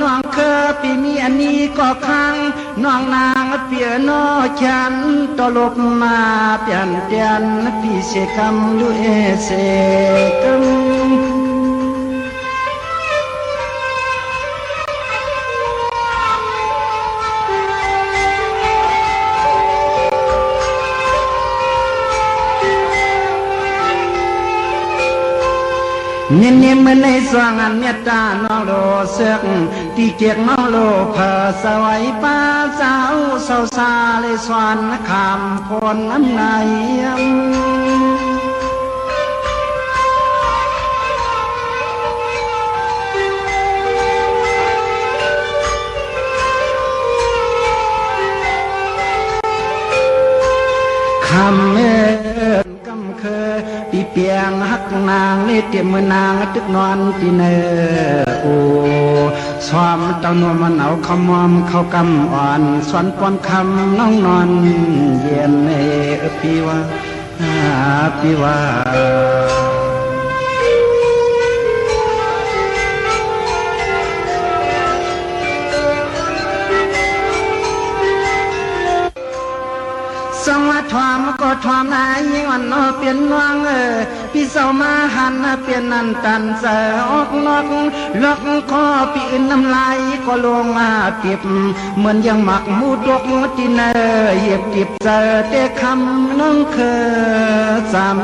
น้องเคอปีมีอันนี้ก็ค้างน้องนางเปียโนฉันตลบมาเปลี่ยนเตียนพี่เสกำลุเอเสกำเนียนเนียนเมื่อในสว่างอันเมตตาน้องโลเสือกตีเกียกน้องโลเผอสวัยป้าสาวสาวซาเลยสวนคำพลน้ำในคำเมื่อกำเคยปีเปียงหักนางเล่เตรียมมือนางตึกนอนตีเนอโอสวมเต้านวลมันเอาขมอมเข้ากำอ่อนสวนปอนคำน้องนอนเย็นเอพี่ว่าพี่ว่าสวัสดิ์ทวามก็ทวามนายยิ่งวันนอเปลี่ยนวังพี่เสามาหันเปลี่ยนนันตันเสออกนอกล็อกคอปีอื่นน้ำลายก็ลงเก็บเหมือนยังหมักมูดกที่เนเหยียบจิบเจอเตะคำน้องเคยสาม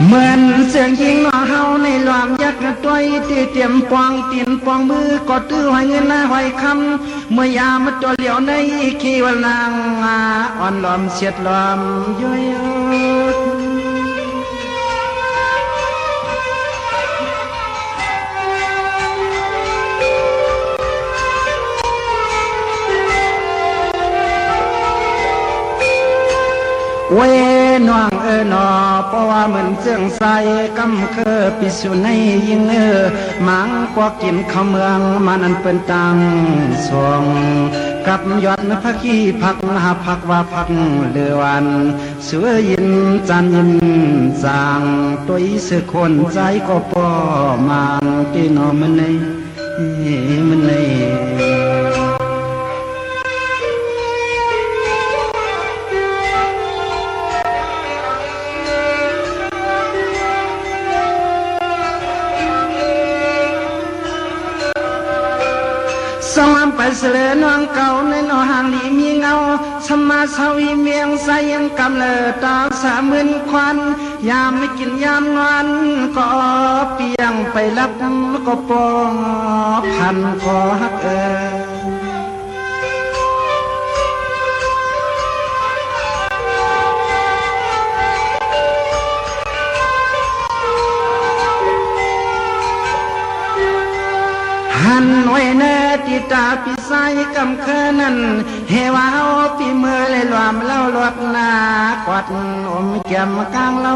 เหมือนเสียงยิงหน่อเฮาในหลอมยักษ์ตัวตีเตรียมปองตีนปองมือก็ตื้อหอยเงินหน้าหอยคำเมื่อยามตัวเหลียวในขีวนางอ่อนหลอมเสียดหลอมย้อยเว้น้องนอเพราะว่าเหมือนเสื่องใสกำเคอปิสุในยิงหมังกว่ากินข้าวเมืองมานันเป็นตังสวงกับยอดพระขี้พักหาพักว่าพักเลือวันเสือยินจันยินจางตัวอีเสือคนใจก็ปอมางตีนอมันในมันในสวามไปเสลอน้องเก่าในนอห่างหลีมีเงาสมาสวีเมียงใสยังกำเลิดตาสามื่นควันยามไม่กินยามนอนก็เปียงไปรับก็ปองพันคอฮักหันไว้เนติตาปิไซกำเคนั้นเฮวาปีเมื่อเลยรวมเล่าลวดนากวัดอมแก้มกลางเล่า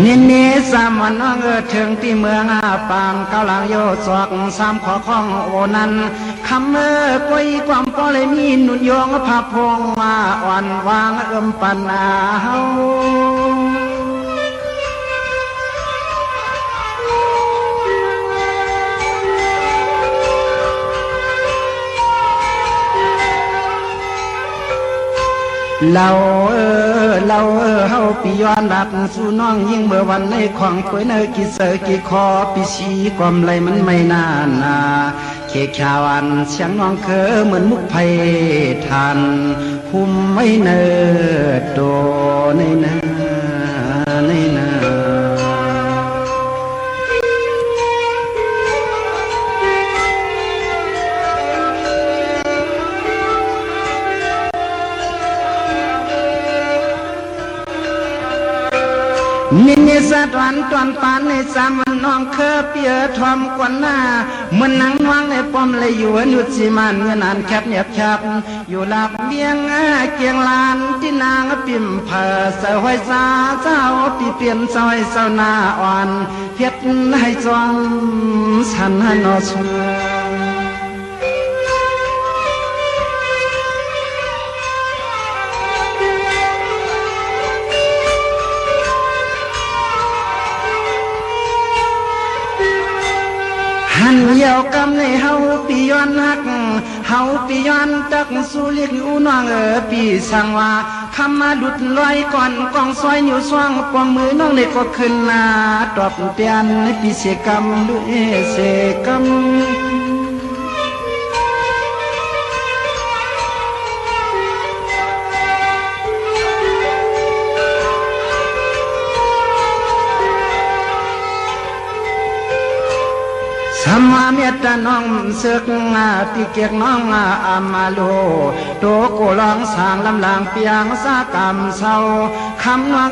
นินนี้สามวันน้องถึงที่เมืองปางเกาหลังโยศอกสามขอข้องโอนันคำกุยความก็เลยมีหนุนยองพาพงมาอ่อนวางปันเฮาเราเฮาปีย้อนดับสู่น้องยิ่งเมื่อวันในของป่วยเนอกี่เสอกี่คอปีชีความไรมันไม่นานเคขาวันเสียงน้องเคอเหมือนมุกไผ่ทานหุ่มไม่เนอโตในนาในนา นินสะดวนตวนปานในสามวันน้องเคอเปียทอมกวนหน้า เหมือนนังวางในป้อมเลยอยู่นุดสิมันเงินนานแคบเนียบชับอยู่หลับเบียงเกียงลานที่นางปิ่มเผอเสวยสาเจ้าปีเปลี่ยนซอยเสาหน้าอ่อนเพียดให้จวงสันนอชัวหันเยาวกำในเฮาปีย้อนหักเฮาปีย้อนตักสู้เรียกอยู่น้องปีสังว่าคำมาดุดลอยก่อนกองซอยอยู่ช่วงปองมือน้องในก็ขึ้นหน้าตอบเตียนในปีเสกรรมด้วยเสกรรมสมาเมตตาน้องศึกปีเกียกน้องอามาโลโตโกลองสางลำลางเปียงสากรรมเศร้าคำน้อง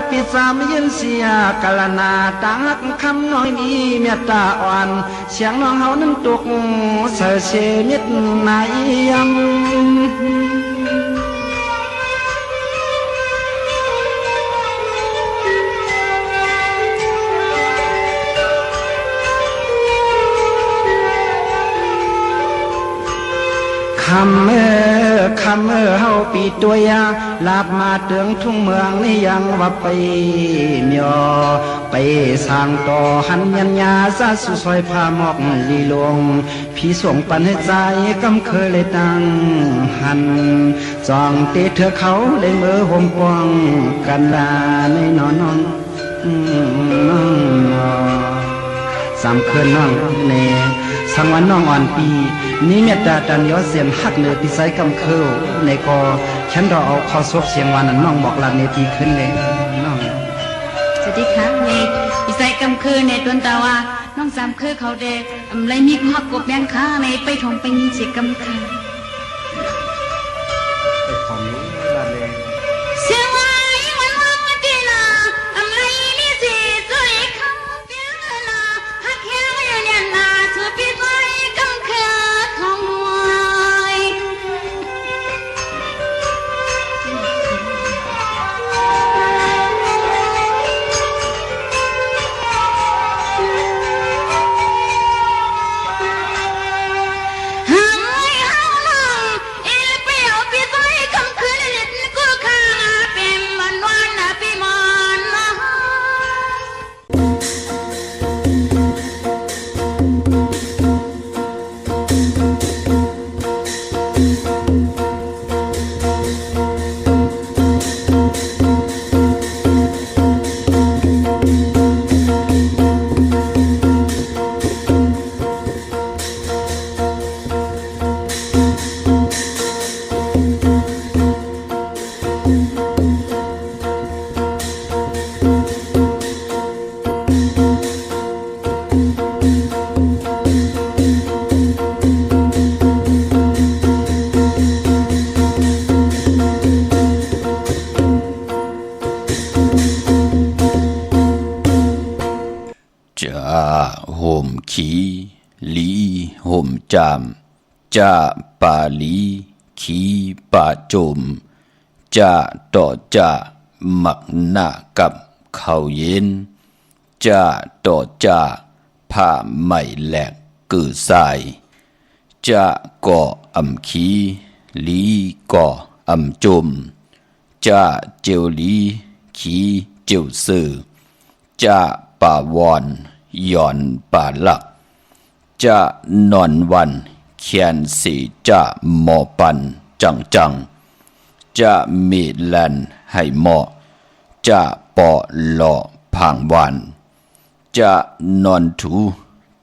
ปีสามยินเสียกาลนาตักคำน้องมีเมตตาอ่อนเสียงน้องเฮานั้นตกเสเชมิตนายยังคำเฮาปีตัวยาลาบมาเตืองทุ่งเมืองนี่ยังว่าไปเมียไปสร้างต่อหันยันยาซาสุซอยพาหมอกลีลงพี่ส่งปันให้ใจกำเคยเลยตั้งหันจองเตะเธอเขาเลยมือห่มปองกันลาในนอนสามคืนน้องเนสังวันน้องอ่อนปีนี้เมตตาตันยอเสียนหักเหนือปีไซกำเคิลในกอฉันรอเอาคอซบเสียงวันนั้นน้องบอกลาเนทีขึ้นเลยน้องสวัสดีค่ะในปีไซกำเคิลในต้นตาว่าน้องสามเคิลเขาเดอะไรมีความกบแบงค้าในไปทองไปยินเสียกำเคิลไปของนี้ลาเลยเสียงว่าวันวันวันที่ละอะไรมีสิสวยเขาเปียละฮักแค่ไม่ยันนาสุดปีไซกำเคิลของวายห่มขีลีห่มจามจ่าปาลีขีปาจมจ่าต่อจ่าหมักหน้ากับเขาเย็นจ่าต่อจ่าผ้าไหมแหลกกือสายจ่าก่ออำขีลีก่ออำจมจ่าเจียวลีขีเจียวสื่อจ่าป่าวอนย่อนป่าหลักจะนอนวันเขียนสีจะหมอปันจังจะมีแลนให้หมอจะปอหล่อผางวันจะนอนถู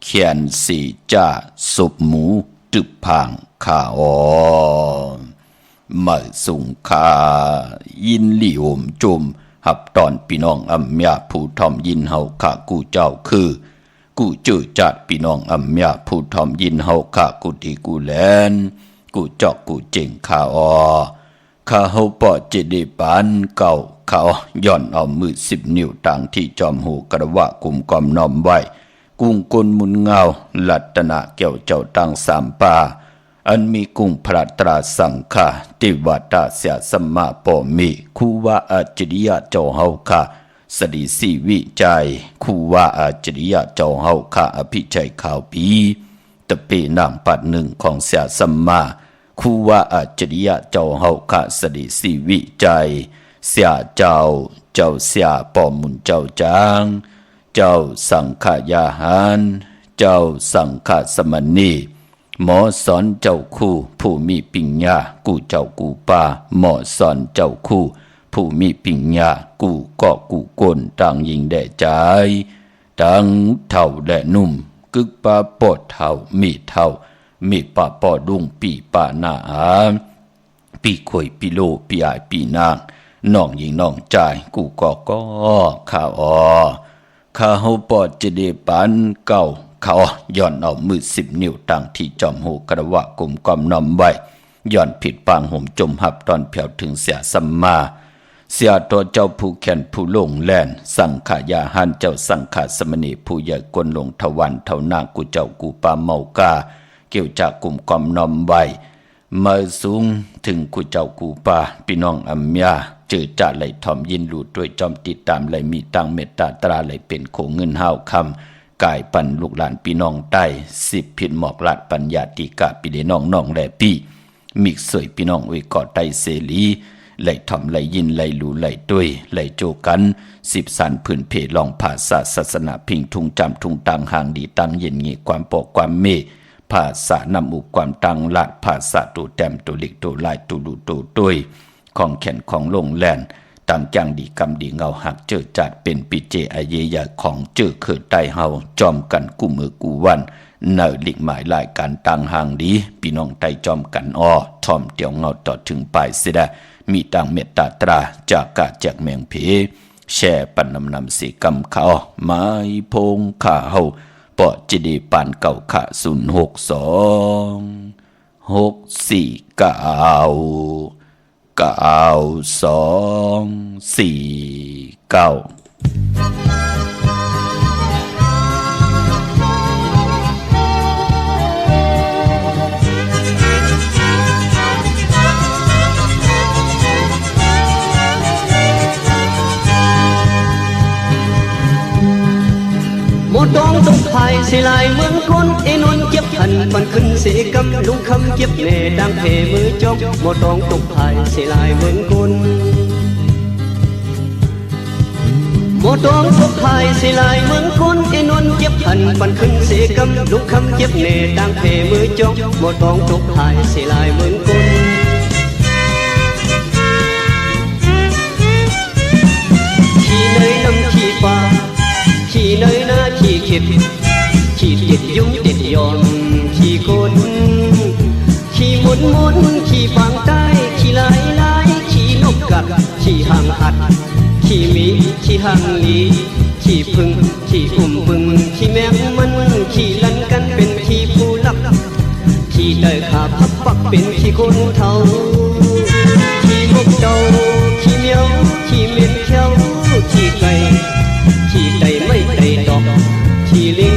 เขียนสีจะสุบหมูตึบผางขาอมาสุงคายินหลี่อมจุมหับตอนพี่น้องอำยาผู้ทอมยินเฮาข้ากูเจ้าคือกูจื้อจัดพี่น้องอำยาผู้ทอมยินเฮาข้ากูดีกูแลนกูจอกกูเจ๋งข้าอข้าเฮาปอจิได้ปานเก่าเขาย่อนเอามือ10 นิ้วต่างที่จอมหูกระวะกุมกอมน้อมไว้ กุ้งกลมุนเงาลัตนะเกี่ยวเจ้าตังสามป่าอันมีกุ้งพระตราสังฆาติวัตาเสียสมมาปอมีคูว่าอาจริยะเจ้าเฮาค่ะสดีสีวิจัยคูว่าอาจริยะเจ้าเฮาค่ะอภิชัยข่าวปีตะเปนางปัดหนึ่งของเสียสมมาคูว่าอาจริยะเจ้าเฮาค่ะสดีสีวิจัยเสียเจ้าเสียปอมุนเจ้าจางเจ้าสังฆยาหารเจ้าสังฆสมณีหมอสอนเจ้าคู่ผู้มีปิญญากูเจ้ากูป่าหมอสอนเจ้าคู่ผู้มีปิญญากูก็กูกลต่างยิงแด่ใจทั้งเท่าและนุ่มกึกปาปอดเท่ามีปาปอดุงปีป่าหน้าปีข่อยปีโลปีอายปีนางน้องยิงน้องใจกูก็ข้าข้าเฮาปอดจะได้ปานเก่าเขาย้อนเอามือ10 นิ้วตั้งที่จอมหูกระวะกลมกอมนำไว้ย้อนผิดปางห่มจมหับตอนเผียวถึงเสียสัมมาเสียตัวเจ้าผู้แขนผู้ลงแลนสังขายาหันเจ้าสังขาสมณีผู้ใหญ่กวนลงทวันเท่านางกูเจ้ากูปาเมากาเกี่ยวจากกลุ่มกอมนำไว้มาสูงถึงกูเจ้ากูปาพี่น้องอัมยาเจอจ่าไหลทอมยินหลุดด้วยจอมติดตามไหลมีตังเมตตาตราไหลเป็นโขเงินห้าวคำกายปันลูกหลานพี่น้องใต้10ผิดหมอกลาดปัญญาติกาปีเดน้องแลพี่มิกสวยพี่น้องอวยกอดไตเสลีไหลทอมไหลยินไหลหลูไหลด้วยไหลโจกัน10สันพื้นเพลองภาษาศาสนาพิงทุงจำทุงตังห่างดีตังเย็นงี้ความปอกความเมภาษานำอุความตังลาดภาษาตูแต้มตูเล็กตูลายตูดูตูด้วยของแขนของลงแลนตามจังดีกำดีเงาหักเจอจัดเป็นปิเจอเยยาของเจอเขิดใต้เฮาจอมกันกูมือกูวันเนอหลีกหมายลายการต่างห่างดีพี่น้องไตจอมกันทอมเตียวเงาต่อถึงปลายเสียดมีตังเมตตาตราจากกาจากแมงเพแช่ปันนำสีกำเขาไม้พงข้าเฮาปอจิดีปานเก่าขะ062699249หมดดองตกไผ่สิลายเมืองคนไอ้นนเก็บหันปันขึ้นเสียกำลุงคำเก็บเน่ดังเพมือจกหมดดองตกไผ่สิลายเมืองคนหมดดองตกไผ่สิลายเมืองคนไอ้นนเก็บหันปันขึ้นเสียกำลุงคำเก็บเน่ดังเพมือจกหมดดองตกไผ่สิลายเมืองคนขี่เนยน้ำขี่ฟ้าขี่เนยหน้าขี่เข็ดขี่ติดยุ่งติดย้อนขี่กดขี่หมุนขี่ฟางใต้ขี่ลายขี่นกกัดขี่หางอัดขี่หมีขี่หางลีขี่พึ่งขี่บึงขี่แมงมันขี่ลันกันเป็นขี่ผู้ลับขี่เตยขาพับปักเป็นขี่คนเทาขี่มกเจ้าขี่เมียวขี่เมียนเขียวขี่ไก่ขี่ไก่ไม่ไก่ดอกขี่ลิง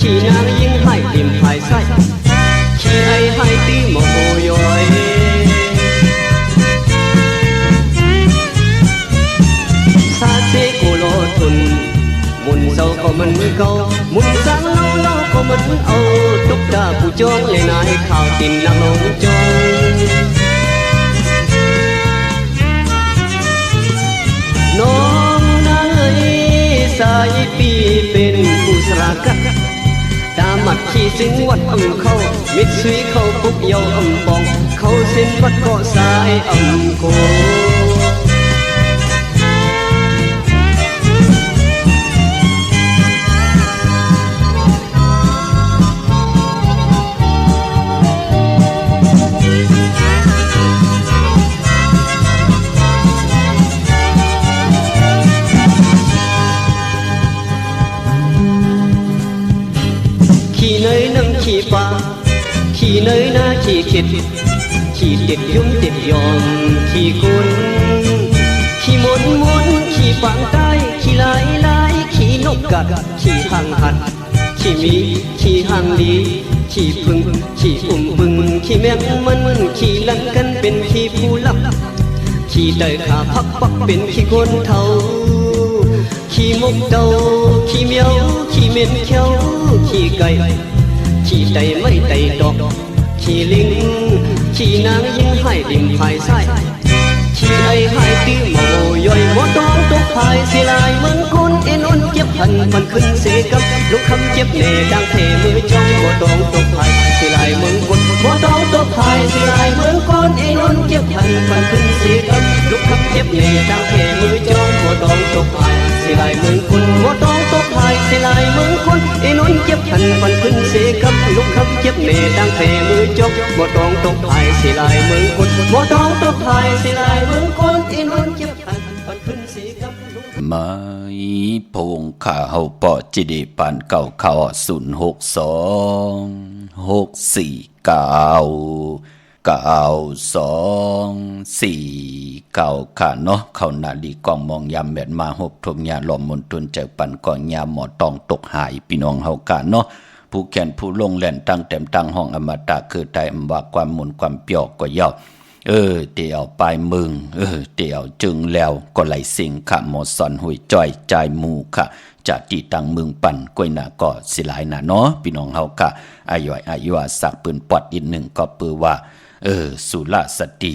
ขี่นางยิงให้ติ่มหายไส้ขี่ไอ้ให้ตีโมโหยอยซาเซโกโลทุนมุนเศร้าก็มันเก่ามุนสังเล่าก็มันเอาตุกตาผู้จองเลยนายข่าวตินนางลงจองน้องนางเอ๋ยสายปีเป็นผู้สรากัดตามัดขี่สิงวัดอำเข้ามิดซุยเข้าปุกเยาอำปองเข้าเส้นวัดเกาะสายอำโกขี่เนยน้ำขี่ฟ้าขี่เนยหน้าขี่เข็ดขี่ติดยุ่งติดยอมขี่กุนขี่หมุนขี่ฟางใต้ขี่ลายขี่น นกกัดขี่หางหัดขี่มีขี่หางลีขี่พึ่งขี่บึงขี่แมงมันขี่ลันกันเป็นขี่ผู้ลับขี่เตยขาพักปักเป็นขี่คนเทาขี่มกเดาขี่เมียวขี่เม็ดเขียวขี่ไก่ขี่ไตไม่ไตดอกขี่ลิงขี่นางยิงให้ดิมภายไส้ขี่ไอ้ให้ตีหมอย่อยหมอตองตกภายเสียลายเมืองคนเอ็นอุ่นเจ็บพันมันขึ้นเสกับลูกคำเจ็บเน่ดังเทมือจ้องหมอตองตกภายเสียลายเมืองคนหมอตองตกภายเสียลายเมืองคนเอ็นอุ่นเจ็บพันมันขึ้นเสกับลูกคำเจ็บเน่ดังเทมือจ้องหมอตองตกภายเสียลายเมืองคนหมอตองตกภายเสียลายเมืองคนเอ็นอุ่นเจ็บพันมันขึ้นเสกับลูกคำเจ็บเน่ดังเทมือจ้องหมอตองตกภายเสียลายเมืองคนหมอตองตกภายเสียลายเมืองคนเอ็นอุ่นเจ็บพันมันขึ้นเสกับไม่พงข่าเฮาปอจิเดปานเก่าข่าว062649624ค่ะเนาะเขานาลีกองมองยามแม่นมาหบทมยาลอมมนตุนเจอปันก่อนยามหมอตองตกหายพี่น้องเฮาค่ะเนาะผู้แขนผู้ลงแล่นตั้งเต็มตั้งห้องอมตะคือใจอำว่าความมุนความเปียกก็ยาวเดี๋ยวไปมึงเดี๋ยวจึงแล้วก็ไหลสิงค่ะหมอสอนหุยจ้อยใจหมู่ค่ะจากที่ตังมึงปั่นกล้วยหน้าก็สิหลายหน้าเนาะพี่น้องเฮาค่ะอายุสักปืนปอดอีกหนึ่งก็ปือว่าสุราสติ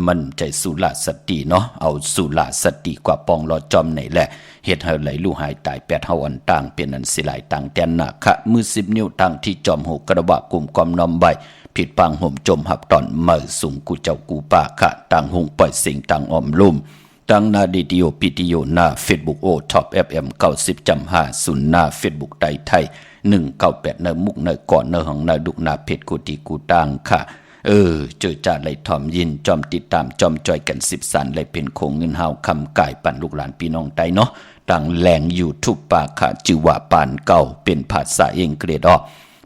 มันใจสุราสติเนาะเอาสุราสติกว่าปองรอจอมไหนแหละเฮ็ดให้ไหลลู่หายตายแปดเฮาอันต่างเป็นอันสิหลายต่างแตนหน้าค่ะมือ10 นิ้วทางที่จอมหูกระบะกลุ่มความน้อมใบผิดปังห่มจมหับตอนเมื่อสูงกูเจ้ากูป่าค่ะต่างหงปล่อยสิ่งต่างอมลุ่มต่างนาดีดิโอปิดิโอหน้าเฟซบุ๊กโอท็อป FM 90.5ศูนย์หน้าเฟซบุ๊กไทย198เนมุกเนก่อนเนหังเนดุกนาเพชรกูตีกูต่างค่ะเจอจ่าไหลทอมยินจอมติดตามจอมจอยกัน10สันไหลเป็นโคงเงินเฮาคำกายปั่นลูกหลานพี่น้องไตเนาะต่างแหลงอยู่ทุบป่าค่ะจือว่าปานเก่าเป็นภาษาอังกฤษออก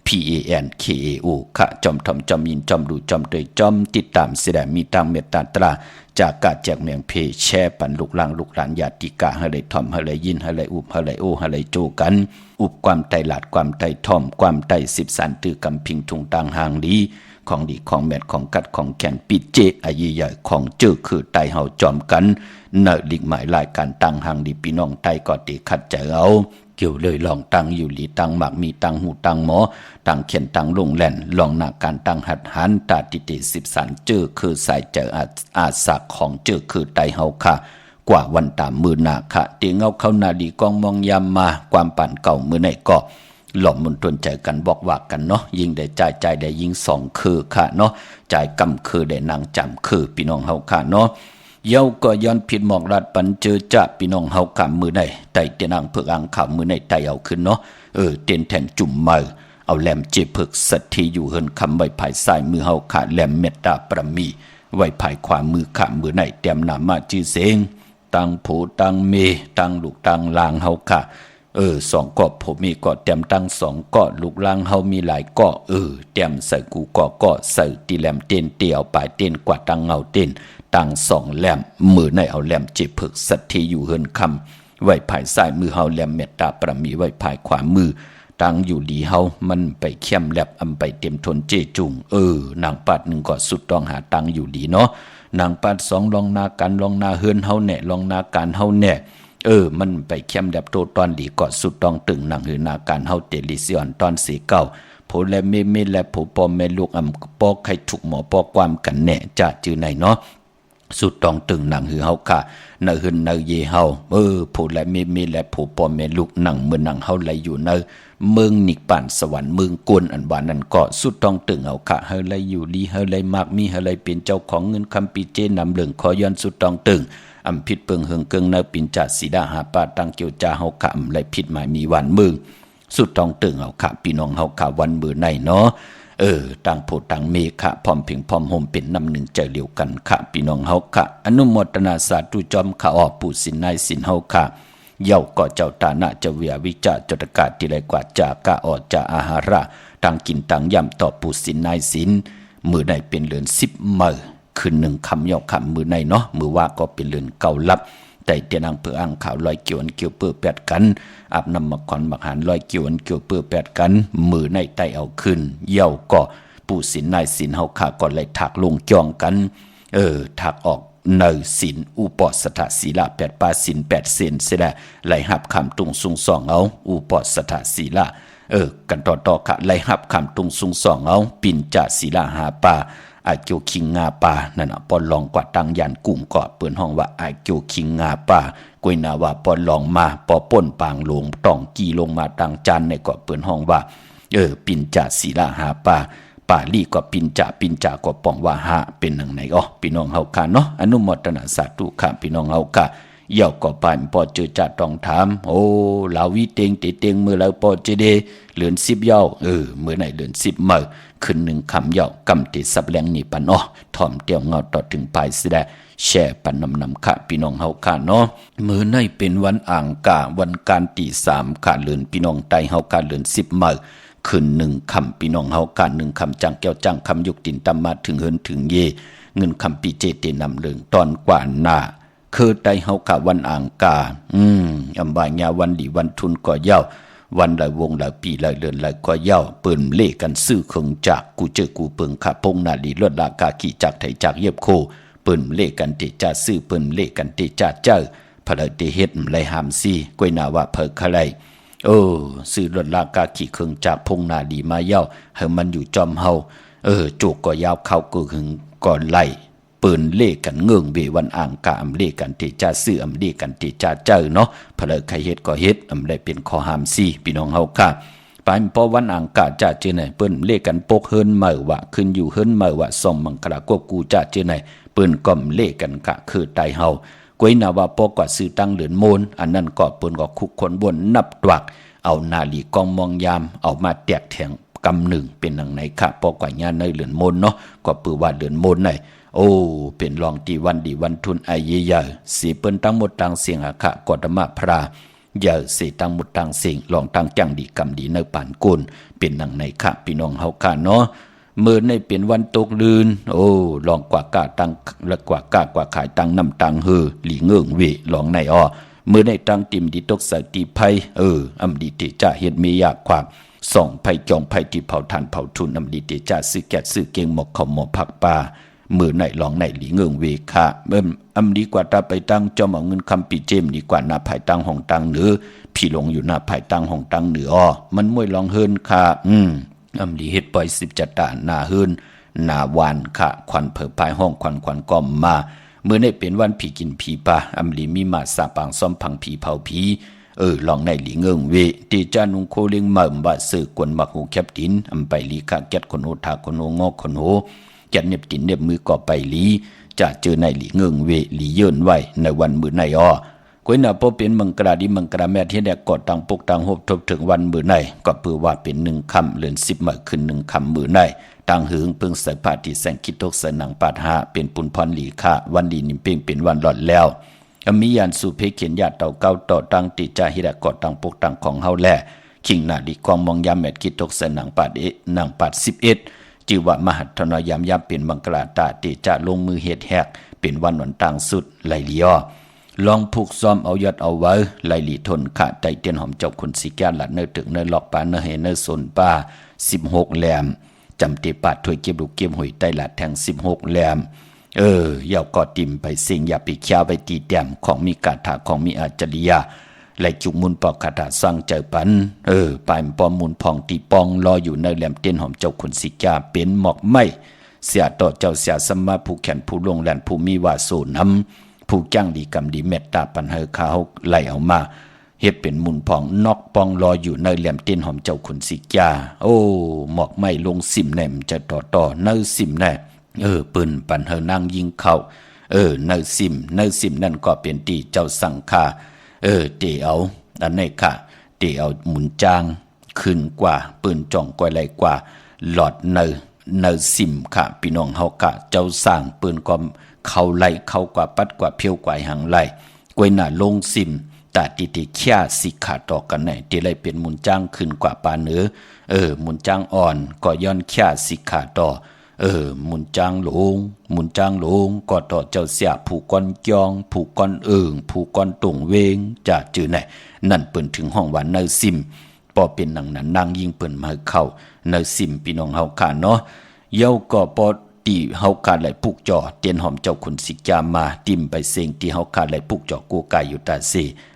PANKAO ค่ะจอมทอมจอมยินจอมดูจอมเตยจอมติดตามเสดมีตามเมตตาตราจากกาแจกเมียงเพแช่ปันลูกหลางลูกหลานญาติกาให้เลยทอมให้เลยยินให้เลยอุบให้เลยโอให้เลยโจกันอุบความไตหลาดความไตทอมความไต10สันตือกำพิงทุงต่างหางดีของดีของแมดของกัดของแขนปิดเจอายุใหญ่ของเจอคือไตเฮาจอมกันเนลิกหมายรายการตั้งหางดีพี่น้องไตก็ติขัดใจเอาเกี่ยวเลยลองตั้งอยู่หลีตั้งหมากมีตั้งหูตั้งหมอตั้งเขียนตั้งลงแหล่นลองหน้าการตั้งหัดหันตาติติ10สันเจอคือสายเจออาสักของเจอคือไตเฮาค่ะกว่าวันตามมือหน้าค่ะเตียงเอาเข้านาดีกองมองยามมาความปั่นเก่ามือไหนก็หล่อมมุนตนใจกันบอกว่ากันเนาะยิงได้ใจได้ยิง2คือค่ะเนาะใจกำคือได้นางจำคือพี่น้องเฮาค่ะเนาะเย้าก็ย้อนผิดหมอกรัดปันเจอจะพี่น้องเฮากำมือในไตเตียนางเผือกอ่างข่าวมือในไตเอาขึ้นเนาะเตียนแทงจุ่มมือเอาแหลมเจ็บเผือกสัตที่อยู่เฮินคำไว้ภายซ้ายมือเฮาขาแหลมเมตตาประมีไว้ภายขวามือขามือในเตรียมนามาจื้อเสงตังผูตังเมตังลูกตังลางเฮาขา2กอผมมีกอเตรียมตั้ง2กอลูกลางเฮามีหลายกอเตรียมใส่กูกอใส่ตีแหลมเต้นเตียวปลายเต้นกว่าตังเงาเต้นตั้ง2แหลมมือในเอาแหลมจิบผึกสัตที่อยู่เฮินคำไว้ภายซ้ายมือเฮาแหลมเมตตาประมีไว้ภายขวามือตั้งอยู่ดีเฮามันไปเข้มแลบอำไปเต็มทนเจจุงนางปัด1ก็สุดต้องหาตั้งอยู่ดีเนาะนางปัด2ลองนากันลองนาเฮินเฮาแน่ลองนาการเฮาแน่มันไปเข้มแลบโตตอนดีก็สุดต้องตึงนางหือนาการเฮาเตลิซิออนตอนสีเก่าโผและเมและโผปอแม่ลูกอำปอใครถูกหมอปอความกันแน่จะจื้อไหนเนาะสุดต้องตึงหนังหือเฮาค่ะเนอหึนเนอเยเฮาผู้และมีและผู้ปอแม่ลูกหนังเมื่อหนังเฮาไหลอยู่เนอเมืองนิกป่านสวรรค์เมืองกวนอันบานนั้นก็สุดต้องตึงเอาค่ะเฮาไหลอยู่ลีเฮาไหลมากมีเฮาไหลเป็นเจ้าของเงินคำปีเจนำเหลืองขอย้อนสุดต้องตึงอำผิดเปิงเฮิงเกิงเนอปินจัดสีดาหาปาตังเกียวจาเฮาค่ะอำไหลผิดหมายมีวันเมืองสุดต้องตึงเอาค่ะพี่น้องเฮาค่ะวันมื้อไหนเนาะต่างโพต่างเมฆะพร้อมเพียงพร้อมห่มเป็นน้ำหนึ่งใจเดียวกันค่ะพี่น้องเฮาค่ะอนุโมทนาสาธุจอมข้าออกปู่สินนายสินเฮาค่ะเย้าก็เจ้าตานะเจ้าเวียวิจาจตกาที่ไรกว่าจากะออจาอาหาระต่างกินต่างย่ำต่อปู่สินนายสินมือในเป็นเรือน10 มื้อคืน1คำย่อคำมือในเนาะมือว่าก็เป็นเรือนเก่าลับ แต่เตียนางเปืออ่างขาวลอยเกี่ยวอันเกี่ยวเปื้อแปดกันอาบน้ำมักขอนมักหานลอยเกี่ยวอันเกี่ยวเปื้อแปดกันมือในไตเอาขึ้นเยี่ยวก็ปู่สินนายสินเฮาขาก่อนเลยถักลงจ้องกันถักออกเนยสินอุปสถศีลา8 ปาสิน8 เซนเสดไหลหับคำตุงสุงสองเอาอุปสถศีลากันต่อค่ะไหลหับคำตุงสุงสองเอาปิ่นจ่าศีลาหาปาอาเกียวคิงงาปานั่นน่ะปอนลองกว่าตังยันกุ้งเกาะเปิ้นห้องว่าอาเกียวคิงงาปากวยนาว่าปอนลองมาปอป่นปางลงต้องกี่ลงมาตังจันในเกาะเปิ้นห้องว่าปิ่นจ่าศีลาหาปาป่าลี่ก็ปินจ่าก็ป้องว่าหาเป็นหนังไหนพี่น้องเฮาค่ะเนาะอนุโมทนาสาธุค่ะพี่น้องเฮาค่ะเย่าก็ปานปอเจอจ่าต้องถามโอ้ลาวิเต็งเตเต็งมือแล้วปอเจเดเหลือน10เย่ามื้อไหนเหลือน10มื้อขึ้น1คำเย่ากำติสับแรงนี่ปันถ่อมเตียวเงาต่อถึงปลายสิได้แช่ปันนำค่ะพี่น้องเฮาค่ะเนาะมื้อไหนเป็นวันอ่างกาวันการตี3ค่ะเหลือนพี่น้องไตเฮาค่ะเหลือน10มื้อขึ้น1คำพี่น้องเฮาการ1คำจังแก้วจังคำยุกตินตำมาถึงเฮินถึงเยเงินคำปีเจเตนำเลืองตอนกว่าหน้าคือไตเฮากะวันอ่างกาอำบายาวันดีวันทุนก็เย้าวันหลายวงหลายปีหลายเดือนหลายก็เย้าเปิ้นเล่กันซื้อเครื่องจักกูเจอกูเปิงขาพงนาลีลวดลากาขี่จักไถจักเย็บโคเปิ้นเล่กันติจ่าซื้อเปิ้นเล่กันติจ่าเจ้าพะเลยติเฮ็ดไหลหามซีกวยนาว่าเพิกคะไลซื้อรถลากาขี่เครื่องจากพงนาดีมาเย้าให้มันอยู่จอมเฮาจุกก็ยาวเข้าก็หึงก่อนไล่ปืนเล่กันเงื่องเววันอ่างกาอำเล่กันติจ่าซื้ออำเล่กันติจ่าเจ้าเนาะพะเลยใครเฮ็ดก็เฮ็ดอำได้เป็นข้อห้ามซีพี่น้องเฮาค่ะปานพอวันอ่างกาจ่าเจไหนเปิ้นเล่กันปกเฮินเมื่อว่าขึ้นอยู่เฮินเมื่อว่าซ่อมมังคลากวกูจ่าเจไหนเปิ้นก็เล่กันกะคือไตเฮากวยนาว่าปกว่าซื้อตั้งเหลือนโมนอันนั้นก็เปิ้นก็คุกคนบนนับตวักเอานาลีกองมองยามเอามาแตกแถงกำหนึ่งเป็นหนังไหนค่ะปอกว่าญาในเหลือนมนเนาะก็ปือว่าเหลือนมนไหนเป็นรองตีวันดีวันทุนไอเยอะสีเปิ้นตั้งหมดตังเสียงอะค่ะกอดมาพระเยอะสีตั้งหมดตังเสียงลองตั้งจังดีกำดีในป่านกุลเป็นหนังไหนค่ะพี่น้องเฮาค่ะเนาะเมื่อในเป็นวันตกลืนลองกว่ากะตังและกว่ากะกว่าขายตังน้ำตังหลีเงื่องเวลองในเมื่อได้ตั้งติมดีตกใส่ตีไพ่อำดีเตจ่าเฮ็ดมียากความส่องไผ่จองไผ่ที่เผาทานเผาทุนอำดีเตจ่าซื้อแกะซื้อเก่งหมกเขาหมกผักปลามือไหนลองไหนหลีเงื่องเวค่ะอำดีกว่าตาไปตั้งจอมเอาเงินคำปีเจมดีกว่าหน้าไผ่ตั้งห้องตั้งเหนือพี่ลงอยู่หน้าไผ่ตั้งห้องตั้งเหนือมันมวยลองเฮินค่ะอำดีเฮ็ดปล่อย10จัตตาหน้าเฮินหน้าวานค่ะควันเผอภายห้องควันก้อมมาเมื่อได้เป็นวันผีกินผีปลาอำลีมีมาสาปางซ้อมพังผีเผาผีลองในหลีเงื่องเวตีจานุงโคเลี้ยงหม่ำว่าสื่อกวนมักหูแคบตินอำไปลีกะแกดคนโหทาคนโหงอกคนโหแกดเน็บตินเน็บมือก่อไปลีจะเจอในหลีเงื่องเวหลีเยินไว้ในวันมื้อในก้อยน่ะพอเป็นมังกราดิมังกราแม่ที่ได้กอดตังปกตังหบทบถึงวันมื้อในก็เปือว่าเป็น1ค่ำเดือน10มื้อขึ้น1ค่ำมื้อในต่างหึงเพิ่งใส่ผ้าที่แสงคิดทกใส่หนังปาดหาเป็นปุนพรหลีค่ะวันดีนิ่มเพ่งเป็นวันหลอดแล้วมียานสู่เพเขียนญาติเต่าเก้าต่อตั้งติจาหิระกอดตังปกตังของเฮาแลขิงนาดีกองมองยามแมดคิดทกใส่หนังปาดหนังปาด11จิวะมหัตถนายามยามเป็นมังกราตาติจาลงมือเฮ็ดแฮกเป็นวันหนต่างสุดไหลเลียลองผูกซ้อมเอายอดเอาไว้ไหลหลีทนขะใจเตียนหอมเจ้าคุณสิแก่หลัดเนื้อตึกเนื้อหลอกปาเนื้อเฮเนื้อสนป้า16แหลมจำเตปาดถ้วยเก็บลูกเก็บหอยใต้หลัดแทง16แหลมอย่ากอติ่มไปเสียงอย่าไปเคี้ยวไปตีแต้มของมีกาถาของมีอาจริยะไหลจุกมุนปอกคาถาสร้างเจอปันปลายปอมมุนพองตีปองรออยู่ในแหลมเตียนหอมเจ้าคุณสิแก่เป็นหมอกไม้เสียต่อเจ้าเสียสมมาผู้แขนผู้ลงแหลนผู้มีวาสูนำผู้จ้างดีกรรมดีเมตตาปันเฮเขาไหลเอามาเฮ็ดเป็นมุนพองนอกปองรออยู่ในแหลมเตียนหอมเจ้าคุณสิกาหมอกไม้ลงสิมแหนมจะต่อในสิมแน่ปืนปันเฮนั่งยิงเข้าในสิมนั่นก็เป็นตีเจ้าสังฆาเตเอาอันนี้ค่ะเตเอาหมุนจางขึ้นกว่าปืนจ่องกว่าไรกว่าหลอดในสิมค่ะพี่น้องเฮากะเจ้าสร้างปืนก็เข้าไล่เข้ากว่าปัดกว่าเพียวกว่าหังไล่กวยหน้าลงสิมตาติเขี้ยสิขาต่อกันไหนที่เลยเป็นหมุนจ้างขึ้นกว่าปาเนื้อหมุนจ้างอ่อนก็ย้อนเขี้ยสิขาต่อ หมุนจางหลงหมุนจางหลงก็ต่อเจ้าเสียผูกก้อนจองผูกก้อนผูกก้อนตรงเวงจะจื้อไหนนั่นเปิ้นถึงห้องว่าเนอซิมพอเป็นหนังนั้นนางยิงเปิ้นมาเข้าเนอซิมพี่น้องเฮาค่ะเนาะเย้าก็ปอตีเฮาขาดไหลปุกจ่อเตียนหอมเจ้าคุณสิจามาติ่มไปเสียงที่เฮาขาดไหลปุกจ่อกูไก่อยู่ตาเส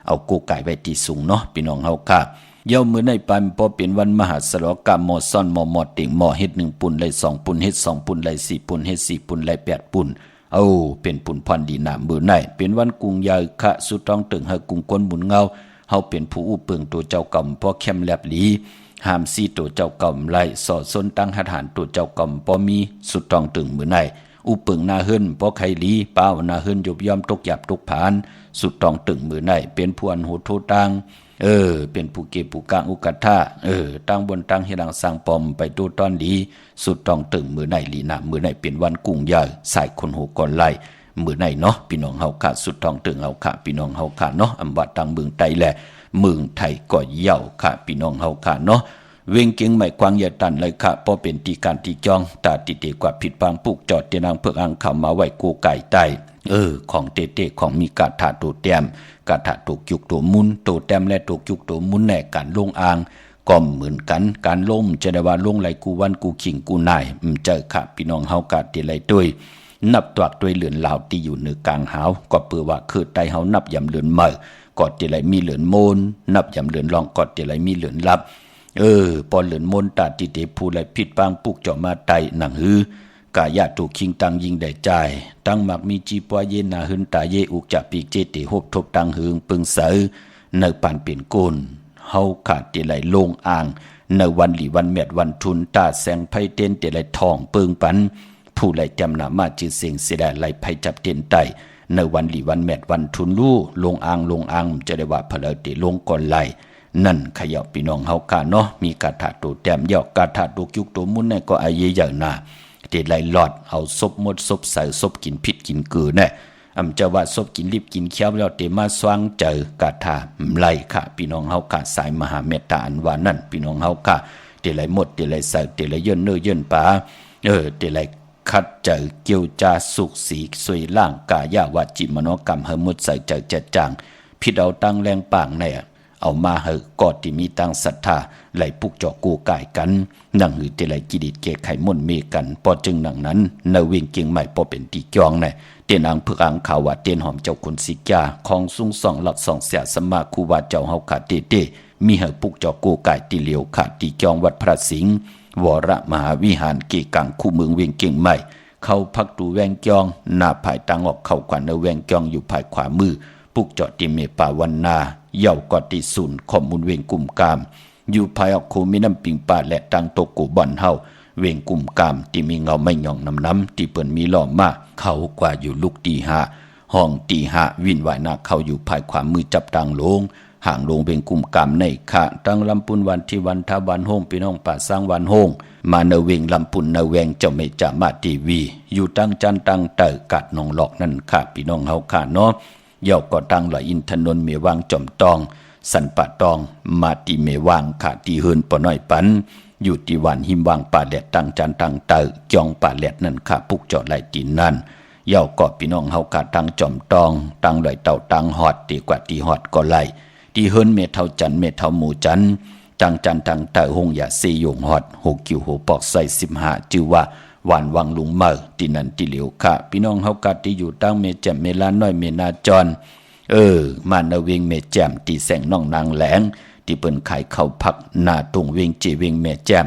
เอากูไก่ไว้ที่สูงเนาะพี่น้องเฮาค่ะเย้ามื้อในปันพอเป็นวันมหาสรกรรมหมอซ่อนหมอติ่งหมอเฮ็ด1ปุ่นไหล2ปุ่นเฮ็ด2ปุ่นไหล4ปุ่นเฮ็ด4ปุ่นไหล8ปุ่นเป็นปุ่นพรดีน้ำมื้อในเป็นวันกุงยาคะสุดต้องตึงเฮากุงก้นหมุนเงาเฮาเป็นผู้อู้เปิงตัวเจ้ากำพอแคมแลบหลีห้ามซีตัวเจ้ากำไล่สอดซนตั้งหัดหานตัวเจ้ากำพอมีสุดต้องตึงมื้อในอุปึงนาเฮิรนพอไขลีเป้านาเฮิรนยบย่อมตกหยับตกผานสุดต้องตึงมื้อในเป็นผู้อันโหดโทตังเป็นผู้เก็บผู้กางอุกัฏฐะตั้งบนตั้งเฮดังสร้างปอมไปตัวตอนดีสุดต้องตึงมื้อในลีนะมื้อในเป็นวันกุ้งใหญ่สายคนโหก่อนไล่มื้อในเนาะพี่น้องเฮาค่ะสุดต้องตึงเฮาค่ะพี่น้องเฮาค่ะเนาะอำว่าตั้งเมืองไต้แหละเมืองไทยก็เย่าค่ะพี่น้องเฮาค่ะเนาะเวงเก่งใหม่กวางอย่าตันเลยค่ะพอเป็นตีการตีจองตาติเตกว่าผิดปางปุกจอดเตียนางเพิกอังเข้ามาไว้กูไก่ใต้ของเตของมีกาถาตัวแต้มกาถาตัวยุกตัวมุนตัวแต้มและตัวยุกตัวมุนแน่การลงอ่างก็เหมือนกันการล่มจะได้ว่าลงไหลกูวันกูขิงกูนายเจอค่ะพี่น้องเฮากาติไหลด้วยนับตัวด้วยเหลือนลาวที่อยู่เหนือกลางหาวก็เปื่อว่าคือไตเฮานับยำเหลือนเมื่อกอดติไหลมีเหลือนโมนนับยำเหลือนรองกอดติไหลมีเหลือนลับปอเหลือนมนตาติเตผู้ไหลผิดปางปุกเจาะมาไตหนังหือกายาถูกคิงตังยิงได้ใจตั้งมักมีจีปวเยนาหึนตาเยอุกจะปีกเจติหบทบตังหึงปึงเสอในปานเปลี่ยนโกนเฮาขาดติไหลลงอ่างในวันหลีวันแมดวันทุนตาแสงไพเต้นติไหลทองปึงปันผู้ไหลจำหนามาจือเสียงเสียดายไหลไพจับเต้นไตในวันหลีวันแมดวันทุนลู่ลงอ่างจะได้ว่าเพลติลงก่อนไหลนั่นขยับพี่น้องเฮากาเนาะมีกาถาตัวแต้มยอกกาถาตัวยุกตัวมุนในก็อาเยอย่างน่ะเตไหลหลอดเอาซบมดซบใส่ซบกินพิษกินเกลือแน่จะว่าซบกินรีบกินเคี้ยวแล้วเตมาสว่างเจอกาถาไหลค่ะพี่น้องเฮากาสายมหาเมตตาอันว่านั่นพี่น้องเฮากาเตไหลหมดเตไหลใส่เตไหลเยินเนื้อเยินปลาเตไหลคัดเจอเกี่ยวจาสุขสีสวยล่างกายาวาจิมโนกรรมเฮมุดใส่เจอจัดจางพิดเอาตั้งแรงปางแน่เอามาเหกอดที่มีตั้งศรัทธาไหลปุกเจาะกูกายกันนั่งหือเตไหลกิดิดเกไขม่นเมกันพอจึงหนังนั้นในเวียงเกียงใหม่พอเป็นตีจองในเตียนอังเพื่ออังข่าวว่าเตียนหอมเจ้าคุณสิกาของสูงส่องหลักส่องเสียสมาคูว่าเจ้าเฮาขาดเตมีเหปุกเจาะกูกายตีเหลียวขาดตีจองวัดพระสิงห์วรมหาวิหารเกกังคู่เมืองเวียงเกียงใหม่เข้าพักตูแวงจองหน้าภายตังออกเข้าขวัญในแวงจองอยู่ภายขวามือปุกเจาะติเมปาวันนาเย่ากอติศูนย์ข้อมูลเวงกุ่มกามอยู่ภายออกโคมีน้ำปิงป่าและตังโตกูบ่อนเฮาเวงกุ่มกามที่มีเงาไม่หย่องน้ำที่เปิ่นมีหล่อมาเขากว่าอยู่ลูกตีหาห้องตีหาวินวายนาเขาอยู่ภายขวามือจับตังลงห่างลงเวงกุ่มกามในขะตั้งลำปุนวันที่วันทาวันโฮงพี่น้องป่าสร้างวันโฮงมาเนเวงลำปุนเนเวงเจ้าเมจามาทีวีอยู่ตั้งจันตั้งเตอกัดนองหลอกนั่นค่ะพี่น้องเฮาค่ะเนาะเย่าก็ตั้งหลายอินทนนท์เมวางจอมตองสันปะตองมาตีเมวางขาตีเฮินปอน้อยปันอยู่ที่วันหิมวางป่าแหลดตั้งจันตั้งเตอจองป่าแหลดนั่นค่ะปุกเจาะไหลตีนั่นเย่าก็พี่น้องเฮาค่ะตั้งจอมตองตั้งหลายเต่าตั้งหอดตีกว่าตีหอดก็ไหลตีเฮินเมเท่าจันเมเท่าหมู่จันตั้งจันตั้งเตอหงอย่าซียงหอดหกกิ้วหัวปอกใส่15จือว่าหวานวังลุงเมื่อที่นั่นที่เหลียวค่ะพี่น้องเฮากาที่อยู่ตั้งเมแจ่มเมลาน้อยเมนาจรมาเนเวงเมแจ่มที่แสงน้องนางแหลงที่เปิ้นขายข้าวผักหน้าตรงเวงจีเวงเมแจ่ม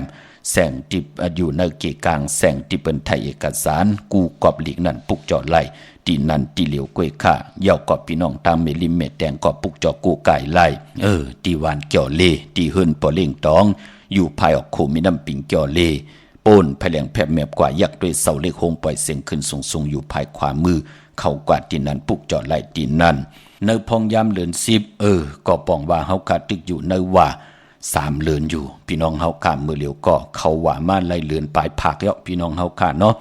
แสงที่อยู่ในเกกลางแสงที่เปิ้นไทยเอกสารกูกอบหลีกนั่นปุกเจาะไหลที่นั่นที่เหลียวกล้วยค่ะเย่ากอบพี่น้องตั้งเมลิมเมแดงกอบปุกเจาะกูไก่ไหลที่หวานเกี่ยวเลที่เฮินปอเล่งตองอยู่ภายออกโคมีน้ำปิงเกี่ยวเลโอนแผลงแผบแมบกว่ายักด้วยเสาเล็กโฮงปล่อยเสียงขึ้นสูงอยู่ภายขวามือเข้ากวาดที่นั้นปุกเจาะไหลที่นั่นในพองยามเหลือน10ก็ป้องว่าเฮาขาตึกอยู่ในว่า3เหลือนอยู่พี่น้องเฮาขามือเหลียวก็เขาว่ามาไล่เหลือนปลายภาคแล้วพี่น้องเฮาขาเนาะ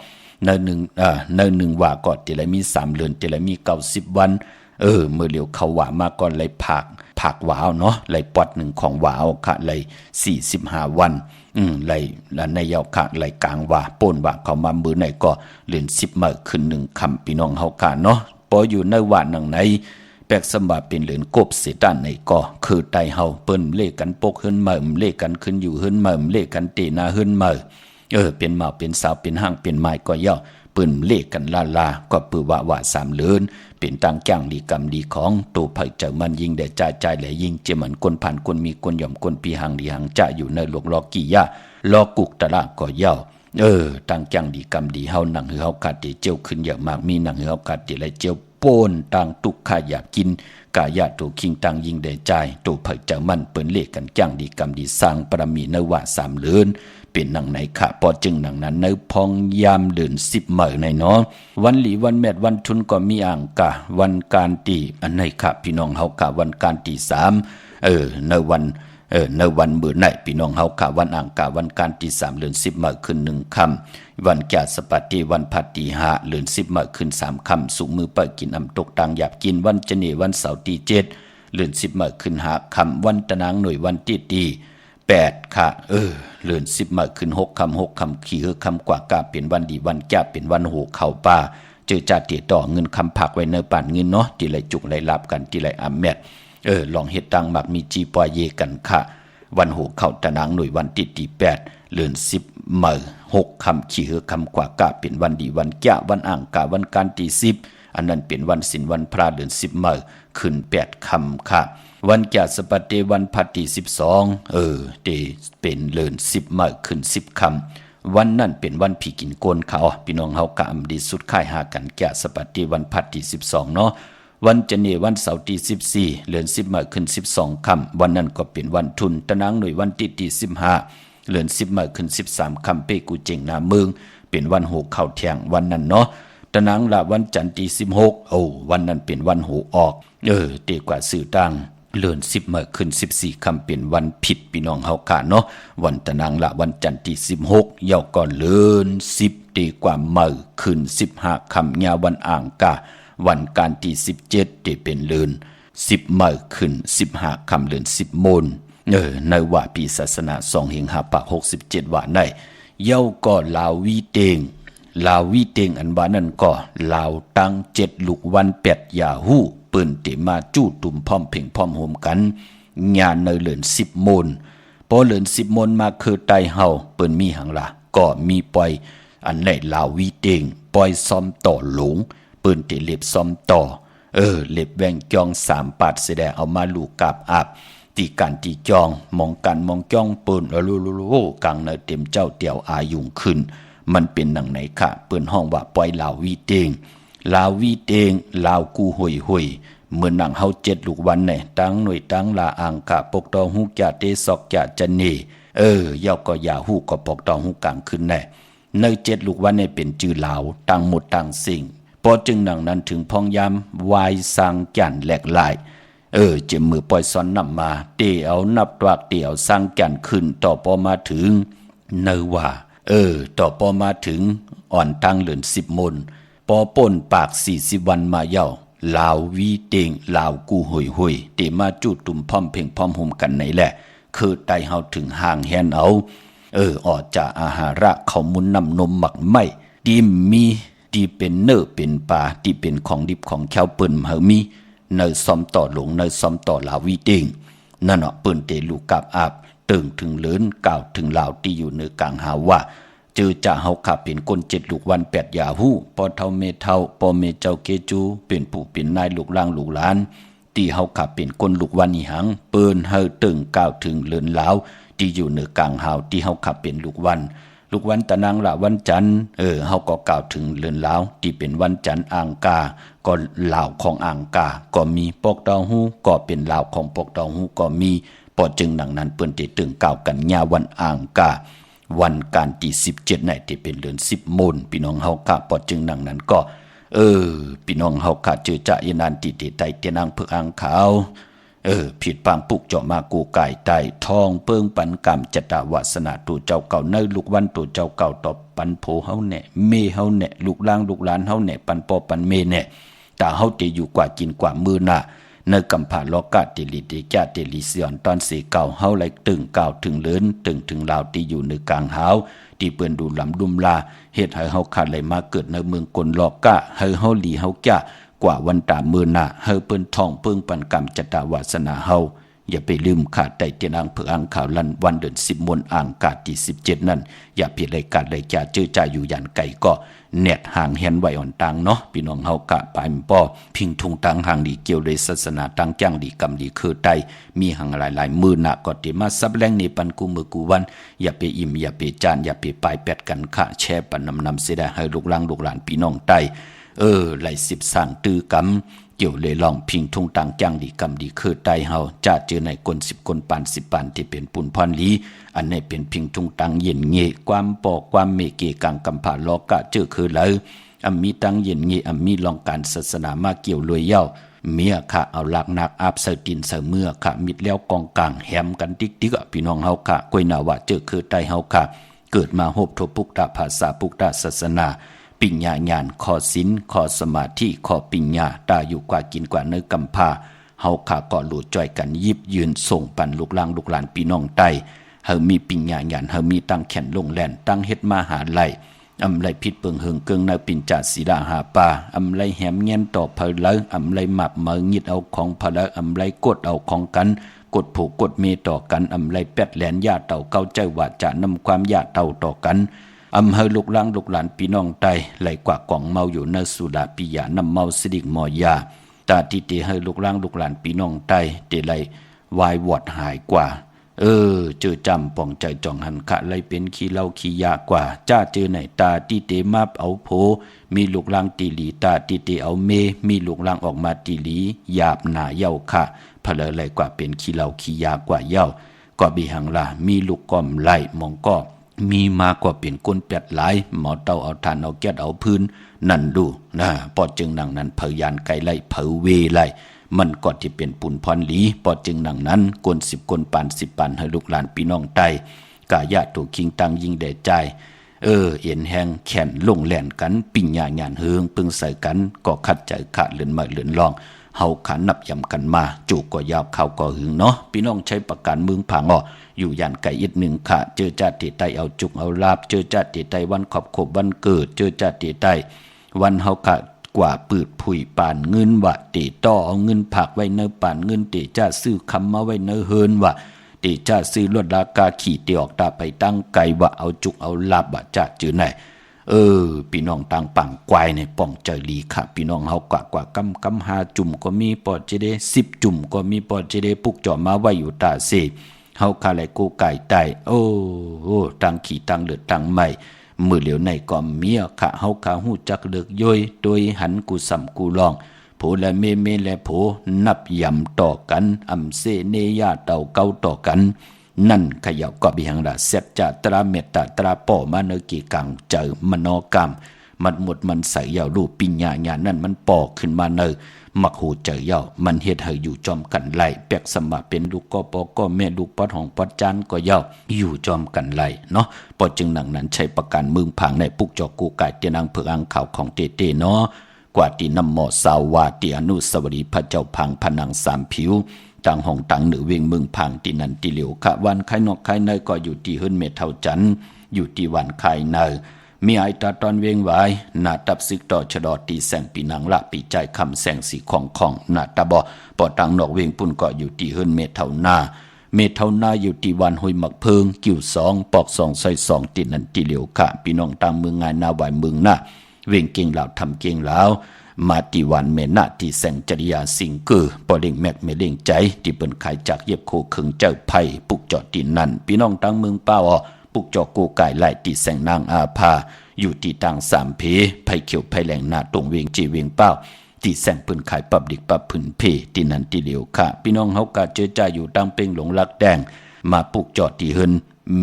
ใน1ว่าก็ที่ไหลมี3เหลือนที่ไหลมี90วัน เมื่อเลียวเขาว่ามาก่อนเลยผักหวาวเนาะเลยปอดหนึ่งของหวาวค่ะเลย45 วันเลยในเยาค่ะเลยกลางว่าป่นว่าเขามามือไหนก็เลื่อน10 มื้อขึ้น1 ค่ำพี่น้องเฮาค่ะเนาะพออยู่ในว่าหนังไหนแปลกสมบัติเป็นเหลือนกบเสด้านในก็คือไตเฮาเปิ้นเลขกันปกขึ้นมาเลขกันขึ้นอยู่ขึ้นมาเลขกันเตนาขึ้นมาเป็นเมาเป็นสาวเป็นห้างเป็นไม้ก็ย่อปืนเลขกันลาก็ปือว่า3 เลือนเป็นต่างจ้างดีกรรมดีของตัวไผเจ้ามันยิงแด่ใจแหลยิงเจมันคนผ่านคนมีคนย่อมคนปีหังดีหังจะอยู่ในหลวงลอกี่ยะลอกุกตะละก็ย่อต่างจ้างดีกรรมดีเฮาหนังเฮากัดเจียวขึ้นอย่างมากมีหนังเฮากัดไหลเจียวโป้นต่างตุกขายากกินกายะตัวคิงต่างยิงแด่ใจตัวไผเจ้ามันเปิ้นเลขกันจ้างดีกรรมดีสร้างปรมีในว่า3 เลือนเป็นหนังไหนค่ะพอจึงหนังนั้นในพองยามเดือน10 มื้อในเนาะวันหลีวันแมดวันทุนก็มีอ่างกะวันการตีอันไหนค่ะพี่น้องเฮากะวันการตี3ในวันมื้อไหนพี่น้องเฮากะวันอ่างกะวันการตี3เดือน10 มื้อขึ้น1 ค่ำวันแก่สปัตติวันพัตติ5เดือน10 มื้อขึ้น3 ค่ำสุมือเปิดกินอำตกต่างหยาบกินวันจะนี่วันเสาร์ที่7เดือน10 มื้อขึ้น5 ค่ำวันตะนางหน่วยวันที่ตี8ค่ะเลื่อน10 มื้อขึ้น6 ค่ำขี่ค่ำกว่ากาเป็นวันดีวันแก่เป็นวันโหเข้าป่าเจอจ่าติต่อเงินคำผักไว้ในป่านเงินเนาะที่ไหลจุกไหลลาบกันที่ไหลอำแมดลองเฮ็ดตังมักมีจีปอยเยกันค่ะวันโหเข้าตะนางหน่วยวันที่8เลื่อน10 มื้อ6 ค่ำขี่ค่ำกว่ากาเป็นวันดีวันแก่วันอ่างกาวันการที่10อันนั้นเป็นวันศีลวันพระเดือน10 มื้อขึ้น8 ค่ำค่ะวันแก่สปัตเตวันพัตติ12เตเป็นเลิน10 มื้อขึ้น10 ค่ำวันนั้นเป็นวันผีกินโกนเขาพี่น้องเฮากะอำดีสุดค่ายหากันแก่สปัตเตวันพัตติ12เนาะวันจะนี่วันเสาร์ที่14เลิน10 มื้อขึ้น12 ค่ำวันนั้นก็เป็นวันทุนตะนางหน่วยวันที่15เลิน10 มื้อขึ้น13 ค่ำเปกูเจงนาเมืองเป็นวันโหเข้าแทงวันนั้นเนาะตะนางละวันจันทร์ที่16วันนั้นเป็นวันโหออกเตกว่าสื่อต่างเลื่อน10 มื้อขึ้น14 ค่ำเป็นวันผิดพี่น้องเฮาค่ะเนาะวันตะนางละวันจันทร์ที่16เย่าก่อนเลื่อน10ดีกว่ามื้อขึ้น15 ค่ำยาวันอ่างกาวันการที่17ได้เป็นเลื่อน10 มื้อขึ้น15 ค่ำเลื่อน10 โมงในว่าปีศาสนา2เฮง5ปาก67ว่าในเย่าก่อลาววีเตงอันว่านั่นก็ลาวตั้ง7 ลูกวัน8ยาฮู้ปืนติมาจู้ตุ่มพร้อมเพ่งพร้อมโหมกันงานในเหลือน10 โมงพอเหลือน10 โมงมาคือไตเฮาเปิ้นมีหังละก็มีปล่อยอันไหนลาววีเตงปล่อยซ้อมต่อหลงปืนติเล็บซ้อมต่อเล็บแวงจอง3 ปาดแสดงเอามาลูกกาบอาบตีการตีจองมองกันมองจ้องปืนลูกลางในเต็มเจ้าเตี่ยวอายุงขึ้นมันเป็นหนังไหนค่ะเปิ้นห้องว่าปล่อยลาววีเตงลาวกูห่วยเมื่อนังเฮา7 ลูกวันเนี่ยตั้งหน่วยตั้งลาอ่างกะปกตองฮู้จะเตซอกจะจะเนย่อก็อย่าฮู้ก็ปกตองฮู้กลางขึ้นแน่ใน7 ลูกวันเนี่ยเป็นชื่อลาวตั้งหมดตั้งสิ่งพอจึงหนังนั้นถึงพองยามวายสร้างแก่นแหลกหลายเจมมือปล่อยซ้อนนำมาเตเอานับตวากเตียวสร้างแก่นขึ้นต่อพอมาถึงเนว่าต่อพอมาถึงอ่อนตั้งเหลือน10 โมงปอป่นปาก40 วันมาเย่าลาววีเตงลาวกูห่วยเตมาจู้ตุ่มพร้อมเพ่งพร้อมห่มกันไหนแหละคือไตเฮาถึงห่างแฮนเอาออกจากอาหาระเขามุนนำนมหมักไหมดีมีดีเป็นเนื้อเป็นปลาดีเป็นของดิบของแค้วเปิ้นเฮามีเนื้อซ้อมต่อหลงเนื้อซ้อมต่อลาววีเตงนั่นเนาะเปิ้นเตลูกกับอาบตึงถึงเลินกล่าวถึงลาวที่อยู่เหนือกลางหาว่าเจอจะเฮาขับเป็นคน7 ลูกวัน8ยาฮู้พอเท่าเมเท่าปอเมเจ้าเกจูเป็นผู้เป็นนายลูกล่างลูกหลานที่เฮาขับเป็นคนลูกวันอีหังเปิ้นเฮาตึงกล่าวถึงเลินลาวที่อยู่เหนือกลางหาวที่เฮาขับเป็นลูกวันตะนางละวันจันทร์เฮาก็กล่าวถึงเลินลาวที่เป็นวันจันทร์อ่างกาก็ลาวของอ่างกาก็มีปกตองฮู้ก็เป็นลาวของปกตองฮู้ก็มีพอจึงหนังนั้นเปิ้นได้ตึงกล่าวกันญาวันอ่างกาวันการที่17ไหนที่เป็นเดือน10 โมงพี่น้องเฮากะปอจึงหนังนั้นก็พี่น้องเฮากะเจอจะยนานติไตเตนางเพึกอ่างขาวผิดปางปุกเจาะมากูไก่ไตทองเปิ้งปันกรรมจตาวาสนาตัวเจ้าเก่าในลูกวันตัวเจ้าเก่าตอบปันโพเฮาแน่เมเฮาแน่ลูกล่างลูกหลานเฮาแน่ปันปอปันเมแน่ ตาเฮาเตอยู่กว่ากินกว่ามือหน้าในกำผาโลกาติลิติจาติลิเสียนตอนสีเก่าเฮาไหลตึงเก่าถึงเลินตึงถึงลาวที่อยู่ในกลางหาวที่เปิ้นดูลำดุมลาเฮ็ดให้เฮาขาดไหลมาเกิดในเมืองกลโลกาให้เฮาหลีเฮาแก่กว่าวันตามือหน้าให้เปิ้นท่องเปิ้งปันกรรมจตาวาสนาเฮาอย่าไปลืมขาดแต่เตียนอังเผืออังข่าวลันวันเดือน10มนอ่างกาดที่17นั่นอย่าผิดรายการรายจ่าเจอจ่าอยู่ยันไก่ก็เน็ตห่างเห็นไว้อ่อนตังเนาะพี่น้องเฮากะปายมป้อพิงทุงตังห่างดีเกี่ยวเลยศาสนาตังจังดีกำดีคือไตมีห่างหลายๆมือหนักก็ติมาซับแรงนี่ปันกูมือกูวันอย่าไปอิ่มอย่าไปจานอย่าไปปลายแปดกันค่ะแช่ปันนำเสียได้ให้ลูกหลานพี่น้องไตไหล10สร้างตื้อกำเกี่ยวเลยลองพิงทุงตังจังดีกำดีคือไตเฮาจะเจอในกล10กลปาน10ปานที่เป็นปุนพรลีอันนี้เป็นพิงทุงตังเย็นเงะความปอกความเมเกกังกำผาโลกะเจอคือเลยมีตังเย็นเงะมีลองการศาสนามาเกี่ยวรวยเย้าเมียค่ะเอาหลักนักอาบเสตินเสเมื่อค่ะมิดแล้วกองกลางแหมกันติ๊กพี่น้องเฮาค่ะกวยนาวะเจอคือไตเฮาค่ะเกิดมาโหบทปุกตะภาษาปุกตะศาสนาปิญญาญาณขอศีลขอสมาธิขอปิญญาตาอยู่กว่ากินกว่าเนื้อกำพาเฮาขาก็หลุดจ่อยกันยิบยืนส่งปันลูกหลานพี่น้องไตเฮามีปิญญาญาณเฮามีตั้งแขนลงแล่นตั้งเฮ็ดมาหาไลไรพิษเปิงเฮิงเกิงในปิญจศีดาหาปาไรแหมแง้มต่อเพลเลไรหมับมืองิดเอาของเพลไรกดเอาของกันกดผูกกดเมต่อกันไรแปดแหลนญาเต่าเก้าใจว่าจะนำความญาเต่าต่อกันเฮาลูกหลานพี่น้องไตไหลกว่ากล่องเมาอยู่ในสุราปิยานำเมาสิดิกมอยาตาที่เตให้ลูกหลานพี่น้องไตเตไหลวายวอดหายกว่าเจอจำป่องใจจ่องหันขะเลยเป็นขี้เหล้าขี้ยากว่าจ้าเจอไหนตาที่เตมาบเอาโผมีลูกหลานตีหลีตาที่เตเอาเมมีลูกหลานออกมาตีหลีหยาบหนาเย้าค่ะเพลเลยกว่าเป็นขี้เหล้าขี้ยากว่าเย้าก็บีหังละมีลูกก้อมไหลมองก็มีมากกว่าเป็นก้นแปดหลายหมอเตาเอาทานเอาแก๊สเอาพื้นนั่นดูนะปอจึงหนังนั้นเผยยานไกลไล่เผยเวไล่มันก็ที่เป็นปุ่นพรหลีปอจึงหนังนั้นกล10กลปาน10ปานให้ลูกหลานพี่น้องไตกายะถูกคิงตังยิงแด่ใจเอ็นแหงแขนลงแหลนกันปิญญาญาณเฮืองปึงใส่กันก็ขัดใจขาดเลือนมาเลือนลองเฮาขานับยำกันมาจูก็ยาวเข้าก็หึงเนาะพี่น้องใช้ประการเมืองผางอยู่ยันไก่อีกหนึ่งค่ะเจอจัดที่ไตเอาจุกเอาลาบเจอจัดที่ไตวันขอบวันเกิดเจอจัดที่ไตวันเฮาค่ะกว่าปืดผุยปานเงินวะตีต่อเอาเงินผักไว้เนื้อปานเงินตีจ้าซื้อคำมาไว้เนื้อเฮินวะตีจ้าซื้อลดราคาขี่ตีออกตาไปตั้งไก่วะเอาจุกเอาลาบวะจ้าจื้อไหนพี่น้องต่างปังควายในป่องใจลีค่ะพี่น้องเฮากว่ากำ5จุ่มก็มีปอดเจเด10จุ่มก็มีปอดเจเดปุกจ่อมาไว้อยู่ตาเซเฮาคาไหลกูไก่ไตตังขี่ตังเลือดตังใหม่มือเหลียวในก็เมียค่ะเฮาคาหู้จักเลือกย่อยโดยหันกูสัมกูลองโผและเมและโผนับยำต่อกันเซเนยาเต่าเก้าต่อกันนั่นขยับก็บีหังละเสร็จจะตราเมตตาตราป่อมาเนกีกังเจอมโนกรรมมันหมดมันใส่ยาวรูปปิญญาญานั่นมันปอกขึ้นมาเนมักหูเจอยาวมันเฮ็ดให้อยู่จอมกันไหลแปกสมะเป็นลูกก็ปอก็แม่ลูกปอดของปอดจานก็ยาวอยู่จอมกันไหลเนาะปอจึงหนังนั้นใช้ประการมึงผังในปุกจอกูไก่เตียนางเผือกอังข่าวของเตเนาะกว่าที่นำหมอสาวาติอนุสวรีพระเจ้าพังผนัง3ผิวต่างห้องต่างเหนือเวียงเมืองพังที่นันติเหลียวขะวันไข่นอกไข่เนยก็อยู่ที่หื้นเมเท่าจันอยู่ที่วันไข่เนยมีไอตาตอนเวียงไว้นาตับซึกต่อชะดอตีแสงปีนังละปีใจคำแสงสีของนาตาบอปอตังนอกเวียงปุ่นก็อยู่ที่หื้นเมเท่านาอยู่ที่วันห้วยหมักเพิงกิ่ว2ปอก2ใส่2ที่นันติเหลียวขะพี่น้องตามเมืองงานนาไหวเมืองหน้าเวียงเก่งเหล่าทำเก่งแล้วมาติวันเมนาที่แสงจริยาสิงคือปอเล่งแมกเมเล่งใจที่เปิ้นขายจากเย็บโคขึงเจ้าไผ่ปุกจอดที่นั่นพี่น้องตั้งเมืองเป้าปุกจอกูไก่ไล่ที่แสงนางอาภาอยู่ที่ต่าง3เพไผ่เขียวไผ่แหลงหน้าตรงเวียงจีเวียงเป้าที่แสงเปิ้นขายปับดิกปับพื้นเพที่นั่นที่เหลียวค่ะพี่น้องเฮากะเจอจ่าอยู่ตั้งเป้งหลงลักแดงมาปุกจอดที่เฮิน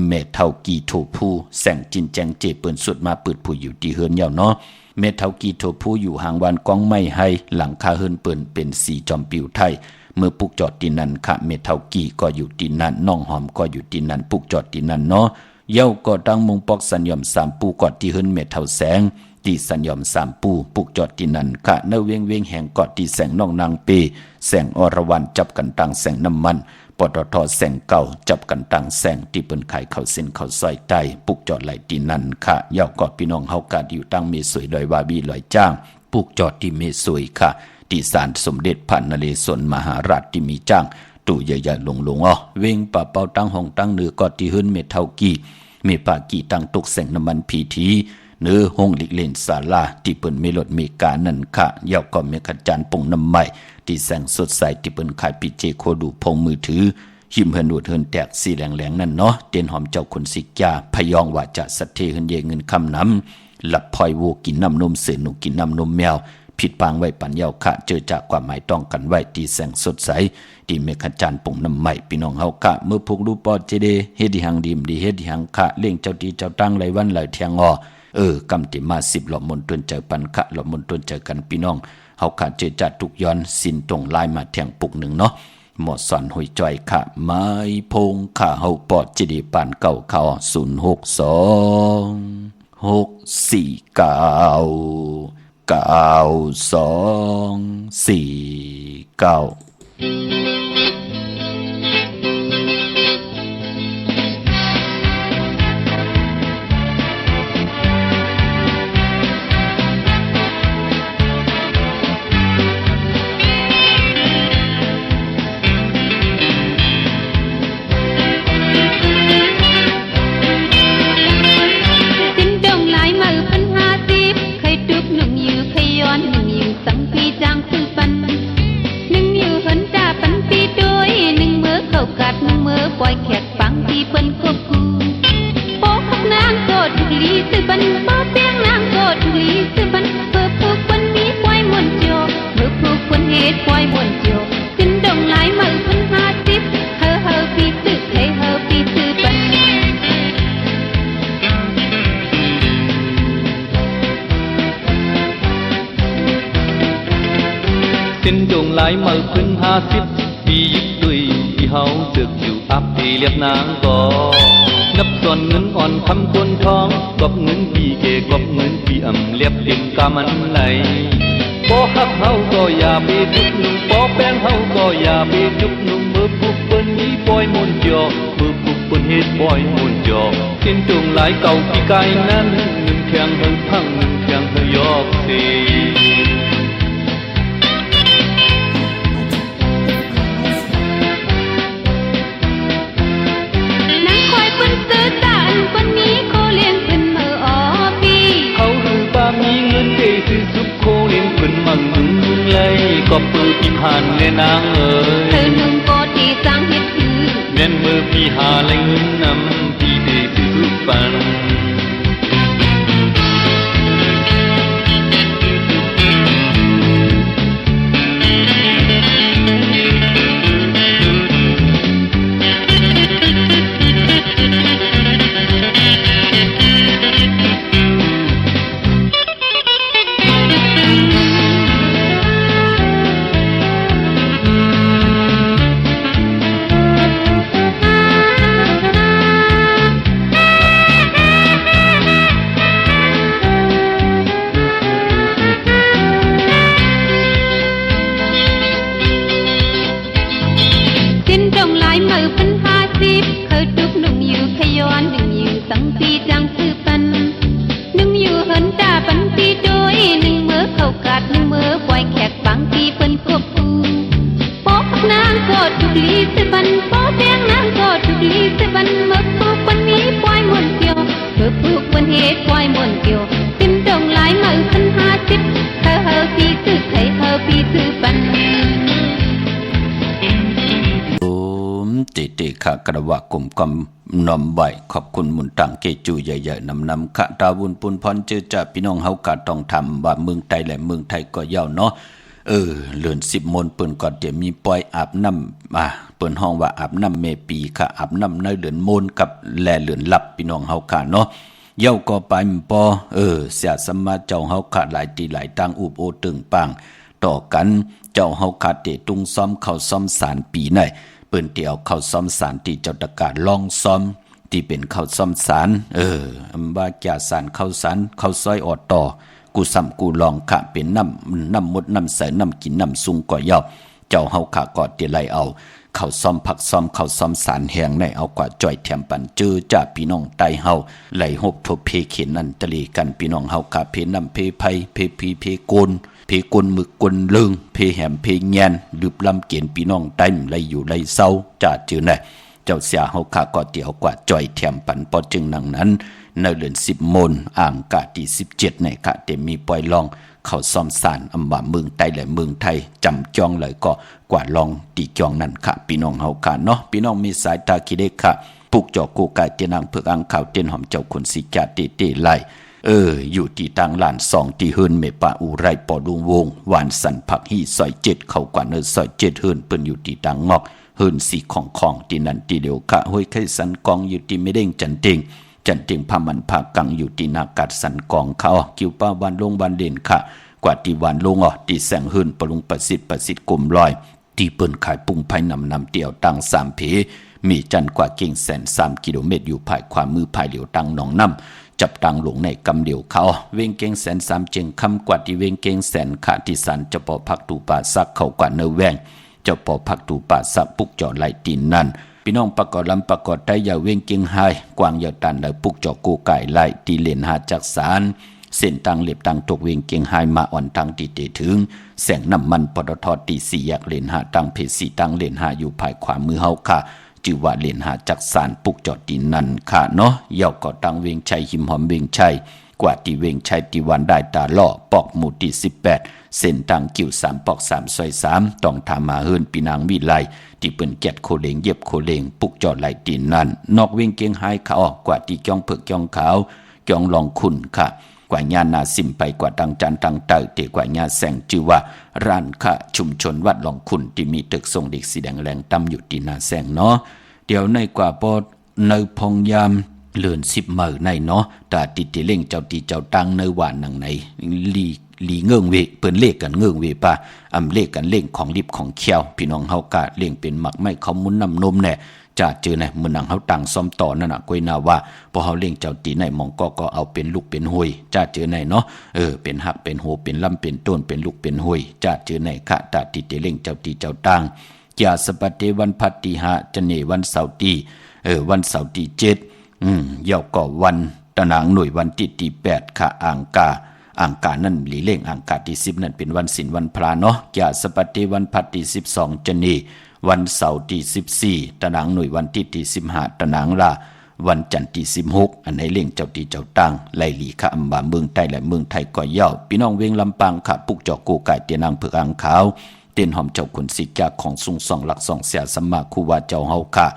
เมเท่ากีโทผู้แสงจินแจงเจเปิ้นสุดมาเปิดผู้อยู่ที่เฮินยาวเนาะเมเท่ากีโทผู้อยู่ห่างวันกองไม่ให้หลังคาเฮินเปิ่นเป็นสีจอมปิวไทยเมื่อปุกจอดที่นั่นค่ะเมเท่ากีก็อยู่ที่นั่นน้องหอมก็อยู่ที่นั่นปุกจอดที่นั่นเนาะเย้าก็ตั้งมงปอกสัญญม3ปูกอดที่เฮินเมเท่าแสง ตีสัญยอมสามปูปุกจอดที่นั่นค่ะเนเวียงเวียงแห่งเกาะที่แสงน้องนางปีแสงอรวรรณจับกันตังแสงน้ำมันปตทแสงเก่าจับกันตังแสงที่เปิ้นขายข้าวเส้นข้าวซอยใต้ปุกจอดไหลที่นั่นค่ะยาวกอดพี่น้องเฮากาดอยู่ตั้งเมสวยลอยวาบีลอยจ้างปุกจอดที่เมสวยค่ะที่ศาลสมเด็จพระนเรศวรมหาราชที่มีจ้างตู่ใหญ่ๆลงๆเวงป่าเป่าตั้งห้องตั้งเนือกอดที่หื้นเมเท่ากี้เมปากีตั้งตกแสงน้ำมันพีทีเนื้อห้องลิกเลนศาลาที่เปิ้นเมลดเมกานั่นค่ะยาวก็เมขจานปงน้ำใหม่ที่แสงสดใสที่เปิ้นขายปิเจโคดูพงมือถือหิมเฮินดูดเฮินแตกสีแหลงๆนั่นเนาะเตียนหอมเจ้าคนสิกยาพยองว่าจะสัตเทเฮินเยเงินคำน้ำหลับพลอยโวกินน้ำนมเสือหนูกินน้ำนมแมวผิดปางไว้ปัญญาค่ะเจอจากความหมายต้องกันไว้ที่แสงสดใสที่เมฆจันทร์ปงน้ำใหม่พี่น้องเฮากะเมื่อพวกรูปอเจเดเฮ็ดหังดิมดีเฮ็ดหังค่ะเลี้ยงเจ้าดีเจ้าตั้งไหลวันไหลเทียงกำติมา10หลอมนตวนเจอปันคะหลอมนตวนเจอกันพี่น้องเฮาค่ะเจอจัดทุกย้อนสินตรงลายมาแทงปุกหนึ่งเนาะหมดสอนหอยจอยค่ะไม้พงค่ะเฮาปอดเจดีปานเก่าเขา06246499249ปล่อยแขกฟังที่เปิ้นควบคุมโป๊กนางโกดทุลีซื้อบันโป๊เปียงนางโกดทุลีซื้อบันเพื่อผูกคนมีปล่อยมวนโจเพื่อผูกคนเหตุปล่อยมวนโจขึ้นดงหลายมือพัน50เฮอปีซื้อให้เฮอปีซื้อบันสิ้นดงหลายมือพัน50ปียึดด้วยที่เฮาเสือกอยู่อับที่เรียบนางก็นับส่วนเงินอ่อนคำคนท้องกอบเงินปีเกกอบเงินปีเรียบเต็มกามันไหลพอฮักเฮาก็อย่าไปจุกนุ่งพอแป้งเฮาก็อย่าไปจุกนุ่งเมื่อปุกเปิ้นมีปล่อยมนต์จอเมื่อปุกเปิ้นเฮ็ดปล่อยมนต์จอสิ้นจงหลายเก่าปีกายนั้นเงินแข็งเฮาพังเงินแข็งเฮายอกเสก็ปือพี่ผ่านแน่นางเอ๋ยเธอหนุ่มก็ที่สร้างเฮ็ดคือแม่นมือพี่หาแหล่งเงินนำพี่ได้ซื้อปันค่ะกระวะกลุ่มกำนอมใบขอบคุณมุนตังเกจูใหญ่ๆนำค่ะดาวุนปุนพรเจอจะพี่น้องเฮากะต้องทำว่าเมืองไทยและเมืองไทยก็ยาวเนาะเลือน10 มนเปิ้นก็เดี๋ยวมีปล่อยอาบน้ำเปิ้นห้องว่าอาบน้ำเมปีค่ะอาบน้ำในเลือนมนกับแลเลือนลับพี่น้องเฮาค่ะเนาะเย้าก็ไปปอเสียสมาเจ้าเฮาค่ะหลายตีหลายตังอุบโอตึงปังต่อกันเจ้าเฮาค่ะเตตุงซ้อมเข้าซ้อมสารปีไหนเปิ้นเตียวเข้าซ้อมสารที่เจ้าตะกาลองซ้อมที่เป็นเข้าซ้อมสารว่าแก่สารเข้าสารเข้าซอยออดต่อ กูซ้ำกูลองค่ะเป็นน้ำมดน้ำใสน้ำกินน้ำซุงก่อย่อเจ้าเฮาค่ะกอดเตไลเอาเขาซ้อมผักซ้อมเขาซ้อมสารแหงในเอากว่าจ่อยแถมปันเจอจ่าพี่น้องไตเฮาไหลหบทบเพเข็นนันตะลีกันพี่น้องเฮาค่ะเพน้ำเพไพเพพีเพโกนเพกลมึกกลเลิงเพแหมเพแงนลืบลำเกียนพี่น้องไตไหลอยู่ไหลเศร้าจ่าเจอไหนเจ้าเสียเฮาค่ะกอดเตียวกว่าจ่อยแถมปันปอจึงนังนั้นในเดือน10 มนอ่างกะที่17ในค่ะเต็มมีปล่อยลองเขาซ้อมสารอำว่าเมืองไทยและเมืองไทยจำจองเลยก็กว่าลองตีจองนั่นค่ะพี่น้องเฮาค่ะเนาะพี่น้องมีสายตาคิดเด็กค่ะปลูกจอกกูกายเตนางเผือกอังข่าวเต้นหอมเจ้าคนสิจาเตไลอยู่ที่ต่างลาน2ที่เฮินเมปะอุไรปอดุงวงหวานสันผักฮีซอย7เข้ากว่าเนอซอย7เฮินเปิ้นอยู่ที่ต่างงอกเฮินสีของที่นั่นที่เดียวค่ะห้วยไข่สันกองอยู่ที่ไม่เด้งจันเต็งพามันพากังอยู่ที่นากัดสันกองเขาคิวป้าวันลงวันเด่นค่ะกว่าที่วันลงที่แสงหื่นปรุงประสิทธิ์กลมลอยที่เปิ้นขายปุ้งไผ่นำเตี่ยวตั้ง3 เพมีจันกว่าเก่งแสน3 กิโลเมตรอยู่ภายความมือภายเหลียวตั้งหนองน้ำจับตังหลงในกำเดียวเขาเวงเก่งแสน3เจงคำกว่าที่เวงเก่งแสนขาที่สันจะปอพักตูป่าซักเขากว่าเนแวงจะปอพักตูป่าซักปุกจอไหลตีนนั่นพี่น้องประกอบลำประกอบได้ยาเวงเก่งไฮกวางยาตันและปุกจอกูไก่ไล่ตีเลนหาจักสารเส้นตังเล็บตังตกเวงเก่งไฮมาอ่อนทางตีเตถึงแสงน้ำมันปตทตี4 แยกเลนหาตังเพสีตังเลนหาอยู่ภายขวามือเฮาค่ะจือว่าเลนหาจักสารปุกจอตีนั่นค่ะเนาะเย่าก็ตังเวงชัยหิมหอมเวงชัยกว่าที่เวงชัยที่วันได้ตาล่อปอกหมู่ที่18เส้นตังกิ่ว3ปอก3ซอย3ต้องทามาเฮินปีนางวิไลที่เปิ้นแกดโคเลงเย็บโคเลงปุกจอดไหลตีนนั่นนอกเวงเกียงไฮเขากว่าที่จ้องเผือกจ้องขาวจ้องลองคุณค่ะกว่าญานาสิมไปกว่าตังจันตังเตอเตกว่าญาแสงจือว่าร้านค่ะชุมชนวัดลองคุณที่มีตึกทรงเด็กสีแดงแรงตั้มอยู่ที่นาแสงเนาะเดี๋ยวในกว่าปอดในพงยามเลื่อน10 มื้อในเนาะตาติเล่งเจ้าตีเจ้าตังในหวานนังในลีเงื่งเวเปิ้นเลขกันเงื่งเวป่ะเลขกันเล่งของลิบของเคียวพี่น้องเฮากะเล่งเป็นหมักไม้เขามุนน้ำนมแน่จะเจอในมื้อนังเฮาตั้งซ้อมต่อนั่นน่ะก้อยนาว่าพอเฮาเล่งเจ้าตีในหมองก็เอาเป็นลูกเป็นห้วยจะเจอในเนาะเป็นหักเป็นโหเป็นลำเป็นต้นเป็นลูกเป็นห้วยจะเจอในคะตาติเล่งเจ้าตีเจ้าตังยาสปฏิวันพัตติหะจะเนวันเสาร์ที่วันเสาร์ที่7เย่าก็วันตะนางหน่วยวันที่8ค่ะอ่างกานั่นหลีเล่งอ่างกาที่10นั่นเป็นวันศีลวันพระเนาะยาสปฏิวันพัตที่12จะเนวันเสาร์ที่14ตะนางหน่วยวันที่15ตะนางลาวันจันทร์ที่16อันให้เล่งเจ้าตีเจ้าตังไล่หลีค่ะอำบาเมืองไทยและเมืองไทยก็เย่าพี่น้องเวงลำปางค่ะปุกจอกกูไก่เตียนางเผือกอ่างขาวเต้นหอมเจ้าคนสิกาของสุงสองหลักสองเสียสมมาคูว่าเจ้าเฮาค่ะ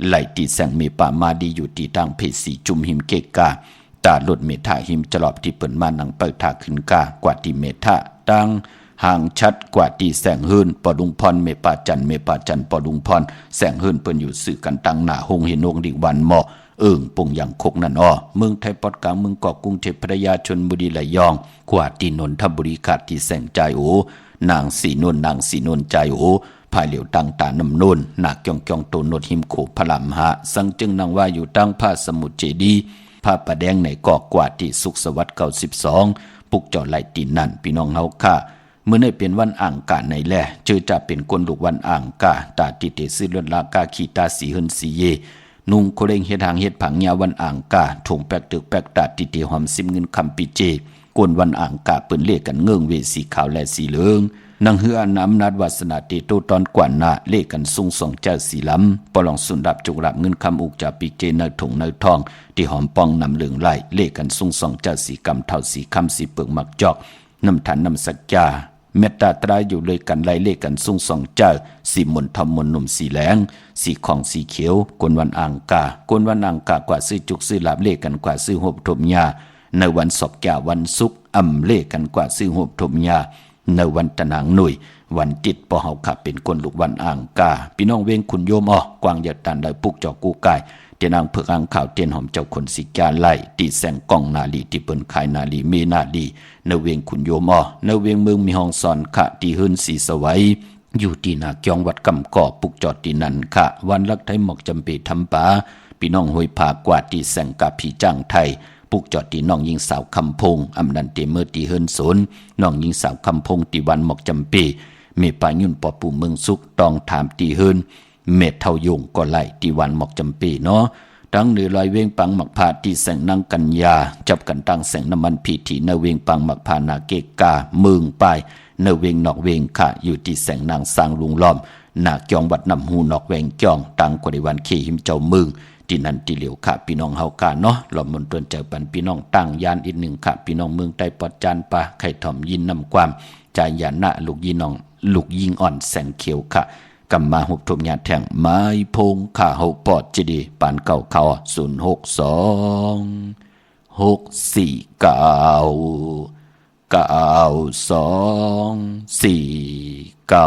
ไหลตีแสงเมป่ามาดีอยู่ที่ทางเพสีจุมหิมเกกาตาหลุดเมธาหิมจลอบที่เปิ่นมานังเปิดทาขึ้นกากว่าที่เมธาตังห่างชัดกว่าที่แสงหืนปอดุงพรเมป่าจันปอดุงพรแสงหืนเปิ้นอยู่สื่อกันตังหน้าหงเฮนงดิวันหมอปุ่งอย่างคกนั่นเมืองไทยปอดกลางเมืองเกาะกรุงเทพพัทยาชลบุรีระยองกว่าที่นนทบุรีขาดที่แสงใจนางสีนวลใจภายเหลียวตังตาน้ำนุ่นหนักจองโตนดหิมโขพลำหะสังจึงนางว่าอยู่ตั้งผ้าสมุทรเจดีผ้าประแดงในเกาะกว่าที่สุขสวัสดิ์92ปุกจอไหลตีนนั่นพี่น้องเฮาค่ะเมื่อได้เป็นวันอ่างกาในแลเจอจะเป็นคนลูกวันอ่างกาตาติเตซื้อลดลากาขีตาสีหึนสีเยนุงโคเรงเฮ็ดหางเฮ็ดผังยาวันอ่างกาถงแปกตึกแปกตาติเตหอมซิมเงินคำปีเจกวนวันอ่างกาเปิ้นเลขกันเงื่งเวสีขาวและสีเหลืองนางเฮือน้ำนัดวาสนาเตโตตอนกว่าหน้าเลขกันซุงสองเจ้าสีล้ำปลองสุนดับจุกรับเงินคำอุกจากปีเจเนถงเนทองที่หอมปองนำเหลืองไหลเลขกันซุงสองเจ้าสีกำเท่าสีคำสีเปลือกมักจอกน้ำฐานน้ำสักจาเมตตาตรายอยู่เลยกันไล่เลขกันซุงสองเจ้าสีมนทำมนหนุ่มสีแหลงสีของสีเขียวกวนวันอ่างกากว่าซื้อจุกซื้อลาบเลขกันกว่าซื้อหบถมยาในวันศพแก่วันศุกร์เลขกันกว่าซื้อหบถมยาในวันตะนางหน่วยวันติดปอเฮาขับเป็นคนลูกวันอ่างกาพี่น้องเวงคุณโยมกวางยาตันได้ปุกจอกูกายเตียนางเผือกอ่างข่าวเตียนหอมเจ้าคนสิกาไล่ตีแสงกองนาลีที่เปิ้นขายนาลีเมนาลีในเวงคุณโยมในเวงเมืองมีห้องสอนขะที่หื้นสีสวัยอยู่ที่นาเกียงวัดกำก่อปุกจอดที่นั่นค่ะวันลักไทยหมอกจำปีทำป่าพี่น้องห้วยผากว่าที่แสงกับผีจ้างไทย ปุกจอดตีน้องยิงสาวคำพงอำนันเตเมื่อตีเฮินสนน้องยิงสาวคำพงตีวันหมอกจำปีเมปายุ่นปอปู่เมืองสุกตองถามตีเฮินเม็ดเท่ายงก็ไล่ตีวันหมอกจำปีเนาะดังหรือลอยเวงปังหมักพาที่แสงนางกัญญาจับกันตั้งแสงน้ำมันพีทีเนเวงปังหมักพานาเกกาเมืองไปเนเวงนอกเวงค่ะอยู่ที่แสงนางสร้างลุงล้อมนาจองวัดนำหูนอกเวงจองตังกว่าในวันขี่หิมเจ้าเมืองที่นั่นที่เหลียวค่ะพี่น้องเฮากาเนาะหล่อมนตวนเจอปันพี่น้องตั้งยานอีกหนึ่งค่ะพี่น้องเมืองใต้ปอดจานปะไข่ถ่อมยินนำความใจยานะลูกยินน้องลูกยิงอ่อนแสงเขียวค่ะกำมาหุบทุบยาแทงไม้พงข่าหกปอดจีดีปานเก่าเขา062 649 9249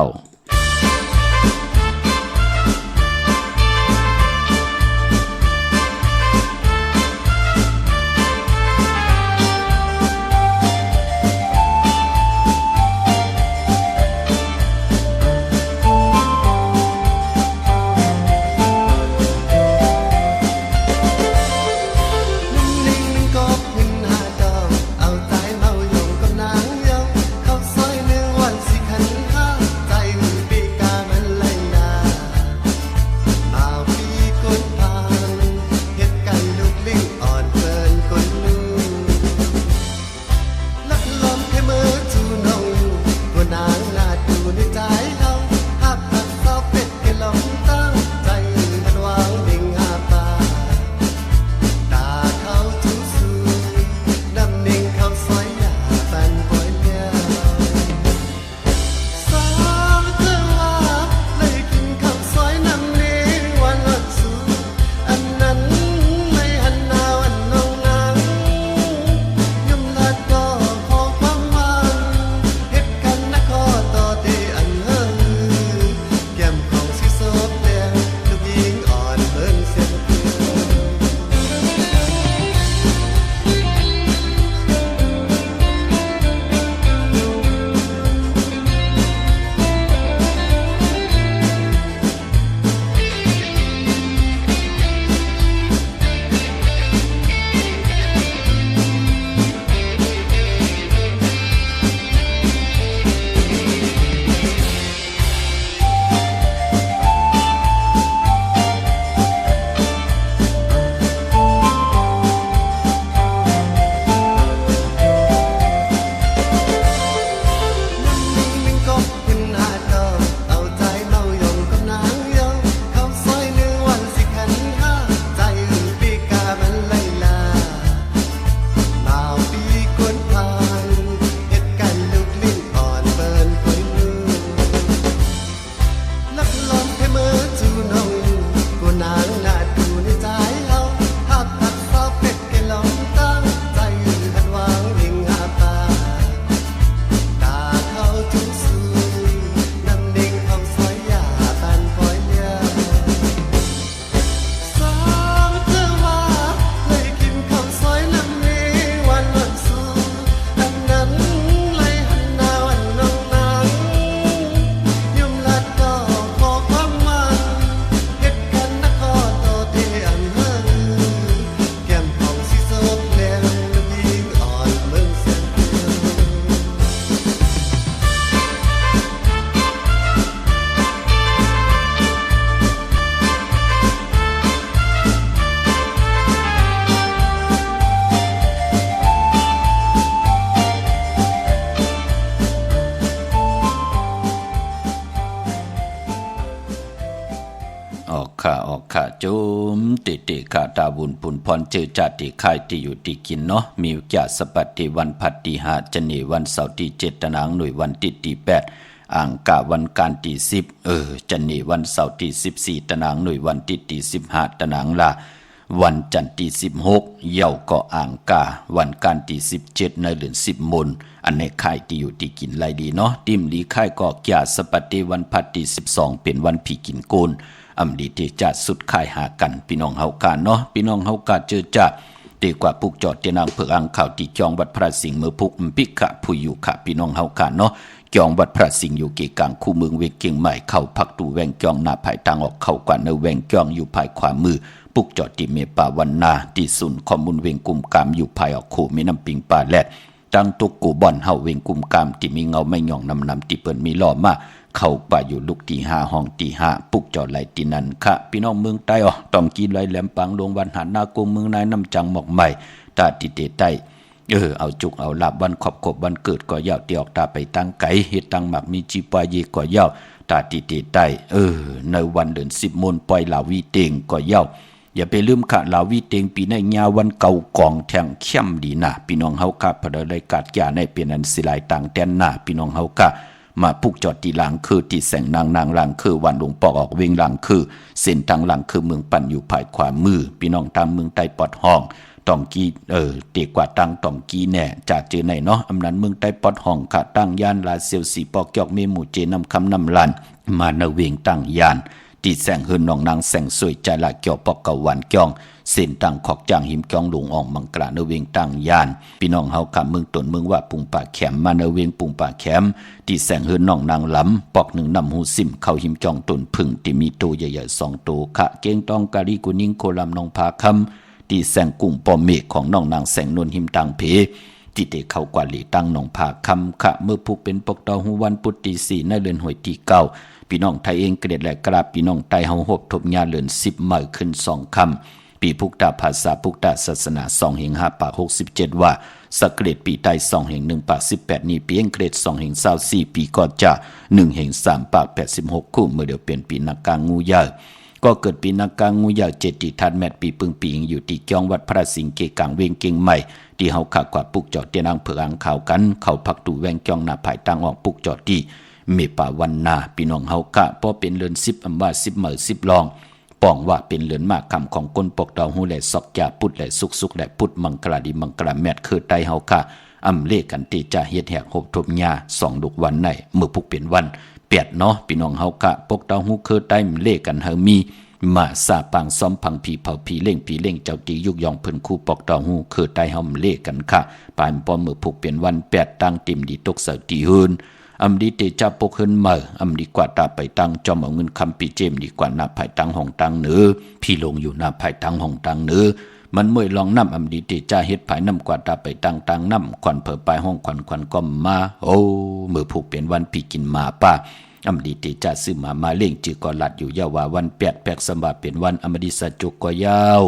ออกค่ะจุมติขาตาบุญปุนพรเจอจาติค่ายที่อยู่ที่กินเนาะมีวิจาสปัตติวันพัตติหาจะนีวันเสาร์ที่7ตนางหน่วยวันที่8อ่างกะวันการที่10จะนีวันเสาร์ที่14ตนางหน่วยวันที่15ตนางลาวันจันทร์ที่16เย่าก็อ่างกาวันการที่17ในเดือน10มนอันในค่ายที่อยู่ที่กินไรดีเนาะติมลีค่ายก็ยาสปัตติวันพัตที่12เป็นวันผีกินโกนอำดีที่จัดสุดค่ายหากันพี่น้องเฮากาเนาะพี่น้องเฮากาเจอจัดดีกว่าปุกจอดเจนางเผือกอังข่าวที่จองวัดพระสิงห์เมื่อพุกปิกะผู้อยู่ค่ะพี่น้องเฮากาเนาะ จองวัดพระสิงห์อยู่เกกลางคู่เมืองเวงเกียงใหม่เข้าพักตูแวงจองหน้าภายทางออกเข้ากว่าในแวงจองอยู่ภายขวามือปุกจอดที่เมป่าวันนาที่ศูนย์ข้อมูลเวงกุมกามอยู่ภายออกโขมีน้ำปิงป่าแลดตั้งตุกกูบอนเฮาเวงกุมกามที่มีเงาไม่หย่องนำที่เปิ้นมีล้อมาเข้าป่าอยู่ลูกที่5ห้องที่5ปุกจอดไหลที่นั่นค่ะพี่น้องเมืองใต้ต้องกินไหลแหลมปังลงวันหาหน้ากงเมืองนายน้ำจังหมอกใหม่ตาติเตใต้เอาจุกเอาลาบวันขอบวันเกิดก็ยาวตีออกตาไปตั้งไก่เฮ็ดตั้งหมักมีจีปาเยก็ยาวตาติเตใต้ในวันเดือน10มนปล่อยลาวีเตงก็ยาวอย่าไปลืมค่ะลาวีเตงปีในญาวันเก่ากองแทงเข้มดีนะพี่น้องเฮากะพะได้กาดยาในเป็นอันสิหลายต่างแดนหน้าพี่น้องเฮากะมาพุกจอดที่หลังคือที่แสงนางหลังคือวันหลวงปอกออกเวงหลังคือเส้นทางหลังคือเมืองปั่นอยู่ภายขวามือพี่น้องตามเมืองใต้ปอดห้องต้องกีเตกว่าตั้งต้องกีแน่จากเจอไหนเนาะอำนั้นเมืองใต้ปอดห้องค่ะตั้งย่านลาเซียวสีปอกจอกเมหมู่เจนำคำนำลันมาเนเวงตั้งย่านที่แสงเฮือนน้องนางแสงสวยใจละเกี่ยวปอกกะวันเกี่องเส้นตังขอกจางหิมจองหลงออกมังกราเนเวงตั้งย่านพี่น้องเฮากับเมืองตนเมืองว่าปุงป่าแขมมาเนเวงปุงป่าแขมที่แสงเฮือนน้องนางล้ำปอกหนึ่งนำหูซิมเข้าหิมจองตนพึ่งที่มีโตใหญ่ๆ2โตขะเก้งตองกะลีกุนิ่งโคลำนองพาคำที่แสงกุ้งปอมเมฆของน้องนางแสงนวลหิมตังเพที่เตเข้ากว่าหลีตั้งน้องพาคำขะเมื่อผู้เป็นปกตอหูวันปุตติ4ในเรือนหวยที่เก่าพี่น้องไทยเองเกลียดและกราบพี่น้องไทยเฮาหบทบญาเลือน10เมื่อขึ้น2คำปีพุกตาภาษาพุกตาศาสนา2แห่ง5ปาก67ว่าสกเกรดปีใต้2แห่ง1ปาก18นี้ปีเองเกรด2แห่ง24ปีก็จะ1แห่ง3ปาก86คู่เมื่อเดียวเป็นปีนักกางงูยาวก็เกิดปีนักกางงูยาว7ที่ทัดแมตปีปึงปีอยู่ที่จองวัดพระสิงห์เกกลางเวงเกียงใหม่ที่เฮาขากว่าปุกจอดเตียนางเผือกอังข่าวกันเข้าพักตูแวงจองหน้าภายตั้งออกปุกจอดที่เมป่าวันนาพี่น้องเฮากะพอเป็นเรือน10อำว่า10เหมือ10ลองป้องว่าเป็นเรือนมากคำของก้นปกดาวหูและซอกยาพุดและสุกและพุดมังกราดีมังกราแมทคือไตเฮากะอำเลกันที่จะเฮ็ดแหกหบทบญา2ลูกวันในเมื่อพุกเป็นวันเปียดเนาะพี่น้องเฮากะปกดาวหูคือไตเลกันเฮามีมาซาปังซ้อมพังผีเผาผีเล่งเจ้าตียุกยองเพิ่นคู่ปอกดาวหูคือไตเฮาเลกันค่ะปานป้อมเมื่อพุกเป็นวันแปดตั้งติ่มดีตกเสาตีหืนอำดีเตจับปกขึ้นมาอำดีกว่าตาไปตั้งจอมเอาเงินคำปีเจมดีกว่าหน้าภายตั้งห้องตั้งเนื้อพี่ลงอยู่หน้าภายตั้งห้องตั้งเนื้อมันเมื่อยลองน้ำอำดีเตจ่าเฮ็ดภายน้ำกว่าตาไปตั้งน้ำควันเผอปลายห้องควันก็มาโอ้เมื่อผูกเป็นวันพี่กินมาป้าอำดีเตจ่าซื้อมาเล่งจือกอลัดอยู่ยาวว่าวันแปดสมบัติเป็นวันอมดิสจุกก็ยาว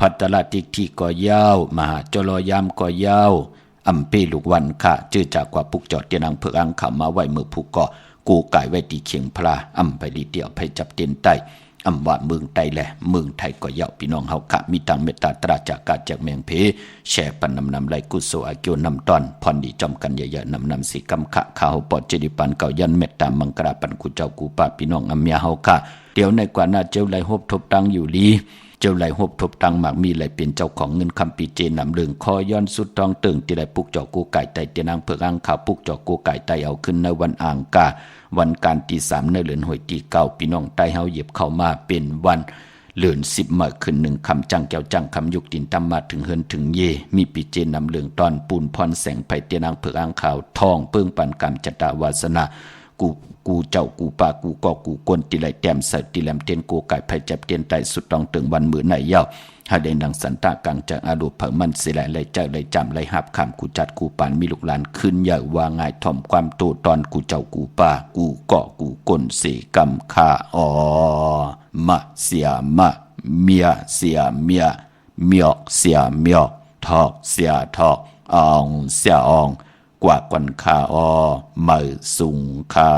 พัตละติกที่ก็ยาวมหาจรยามก็ยาวอำเปลูกวันค่ะจื้อจากกว่าปุกจอดเตียนางเผือกอังขามาไว้มือผูกก่อกูไก่ไว้ตีเขียงพลาอำไปลีเดียวไปจับเตียนใต้อำว่าเมืองไต้แหละเมืองไทยก็เยาพี่น้องเฮาค่ะมีตังเมตตาตราจากกาจากแมงเพแช่ปันนำไหลกุโสอาเกียวนำตอนพรดีจอมกันเยอะๆนำสีกำขะข้าวปอดเจดีปันเก่ายันเมตตามังกราปันกูเจ้ากูป้าพี่น้องอำเมียเฮาค่ะเดี๋ยวในกว่าหน้าเจ้าไหลหบทบตังอยู่ลีเจ้าไหลหบทบตังหมากมีไหลเป็นเจ้าของเงินคำปีเจนำเรื่องคอย้อนสุดทองตึงที่ไหลปุกจอกูไก่ไตเตียนางเผือกอังข่าวปุกจอกูไก่ไตเอาขึ้นในวันอ่างกาวันการที่3ในเดือนหวยที่9พี่น้องไต้เฮาเหยียบเข้ามาเป็นวันเดือน10มาขึ้น1คำจังแก้วจังคำยุกตินตำมาถึงเฮินถึงเยมีปีเจนำเรื่องตอนปูนพรแสงไผเตียนางเผือกอังข่าวทองเปิ้งปันกรรมจตาวาสนากูเจ้ากูป่ากูก็กูกวนติไหลแต้มใส่ติแหลมเตียนกูไก่ไผจับเตียนไตสุดต้องตึงวันมือไหนเย้าหาได้ดังสันตะกังจากอาดูเผมันสิแลไหลเจ้าไหลจำไหลหับคำกูจัดกูปานมีลูกหลานขึ้นใหญ่ว่าง่ายถ่อมความโตตอนกูเจ้ากูป่ากูก็กูกวนเสกำค่ามาเสียมาเมียเสียเมียเมียกเสียเมียกทอกเสียทอกอองเสียอองกว่ากันคามือสุงคา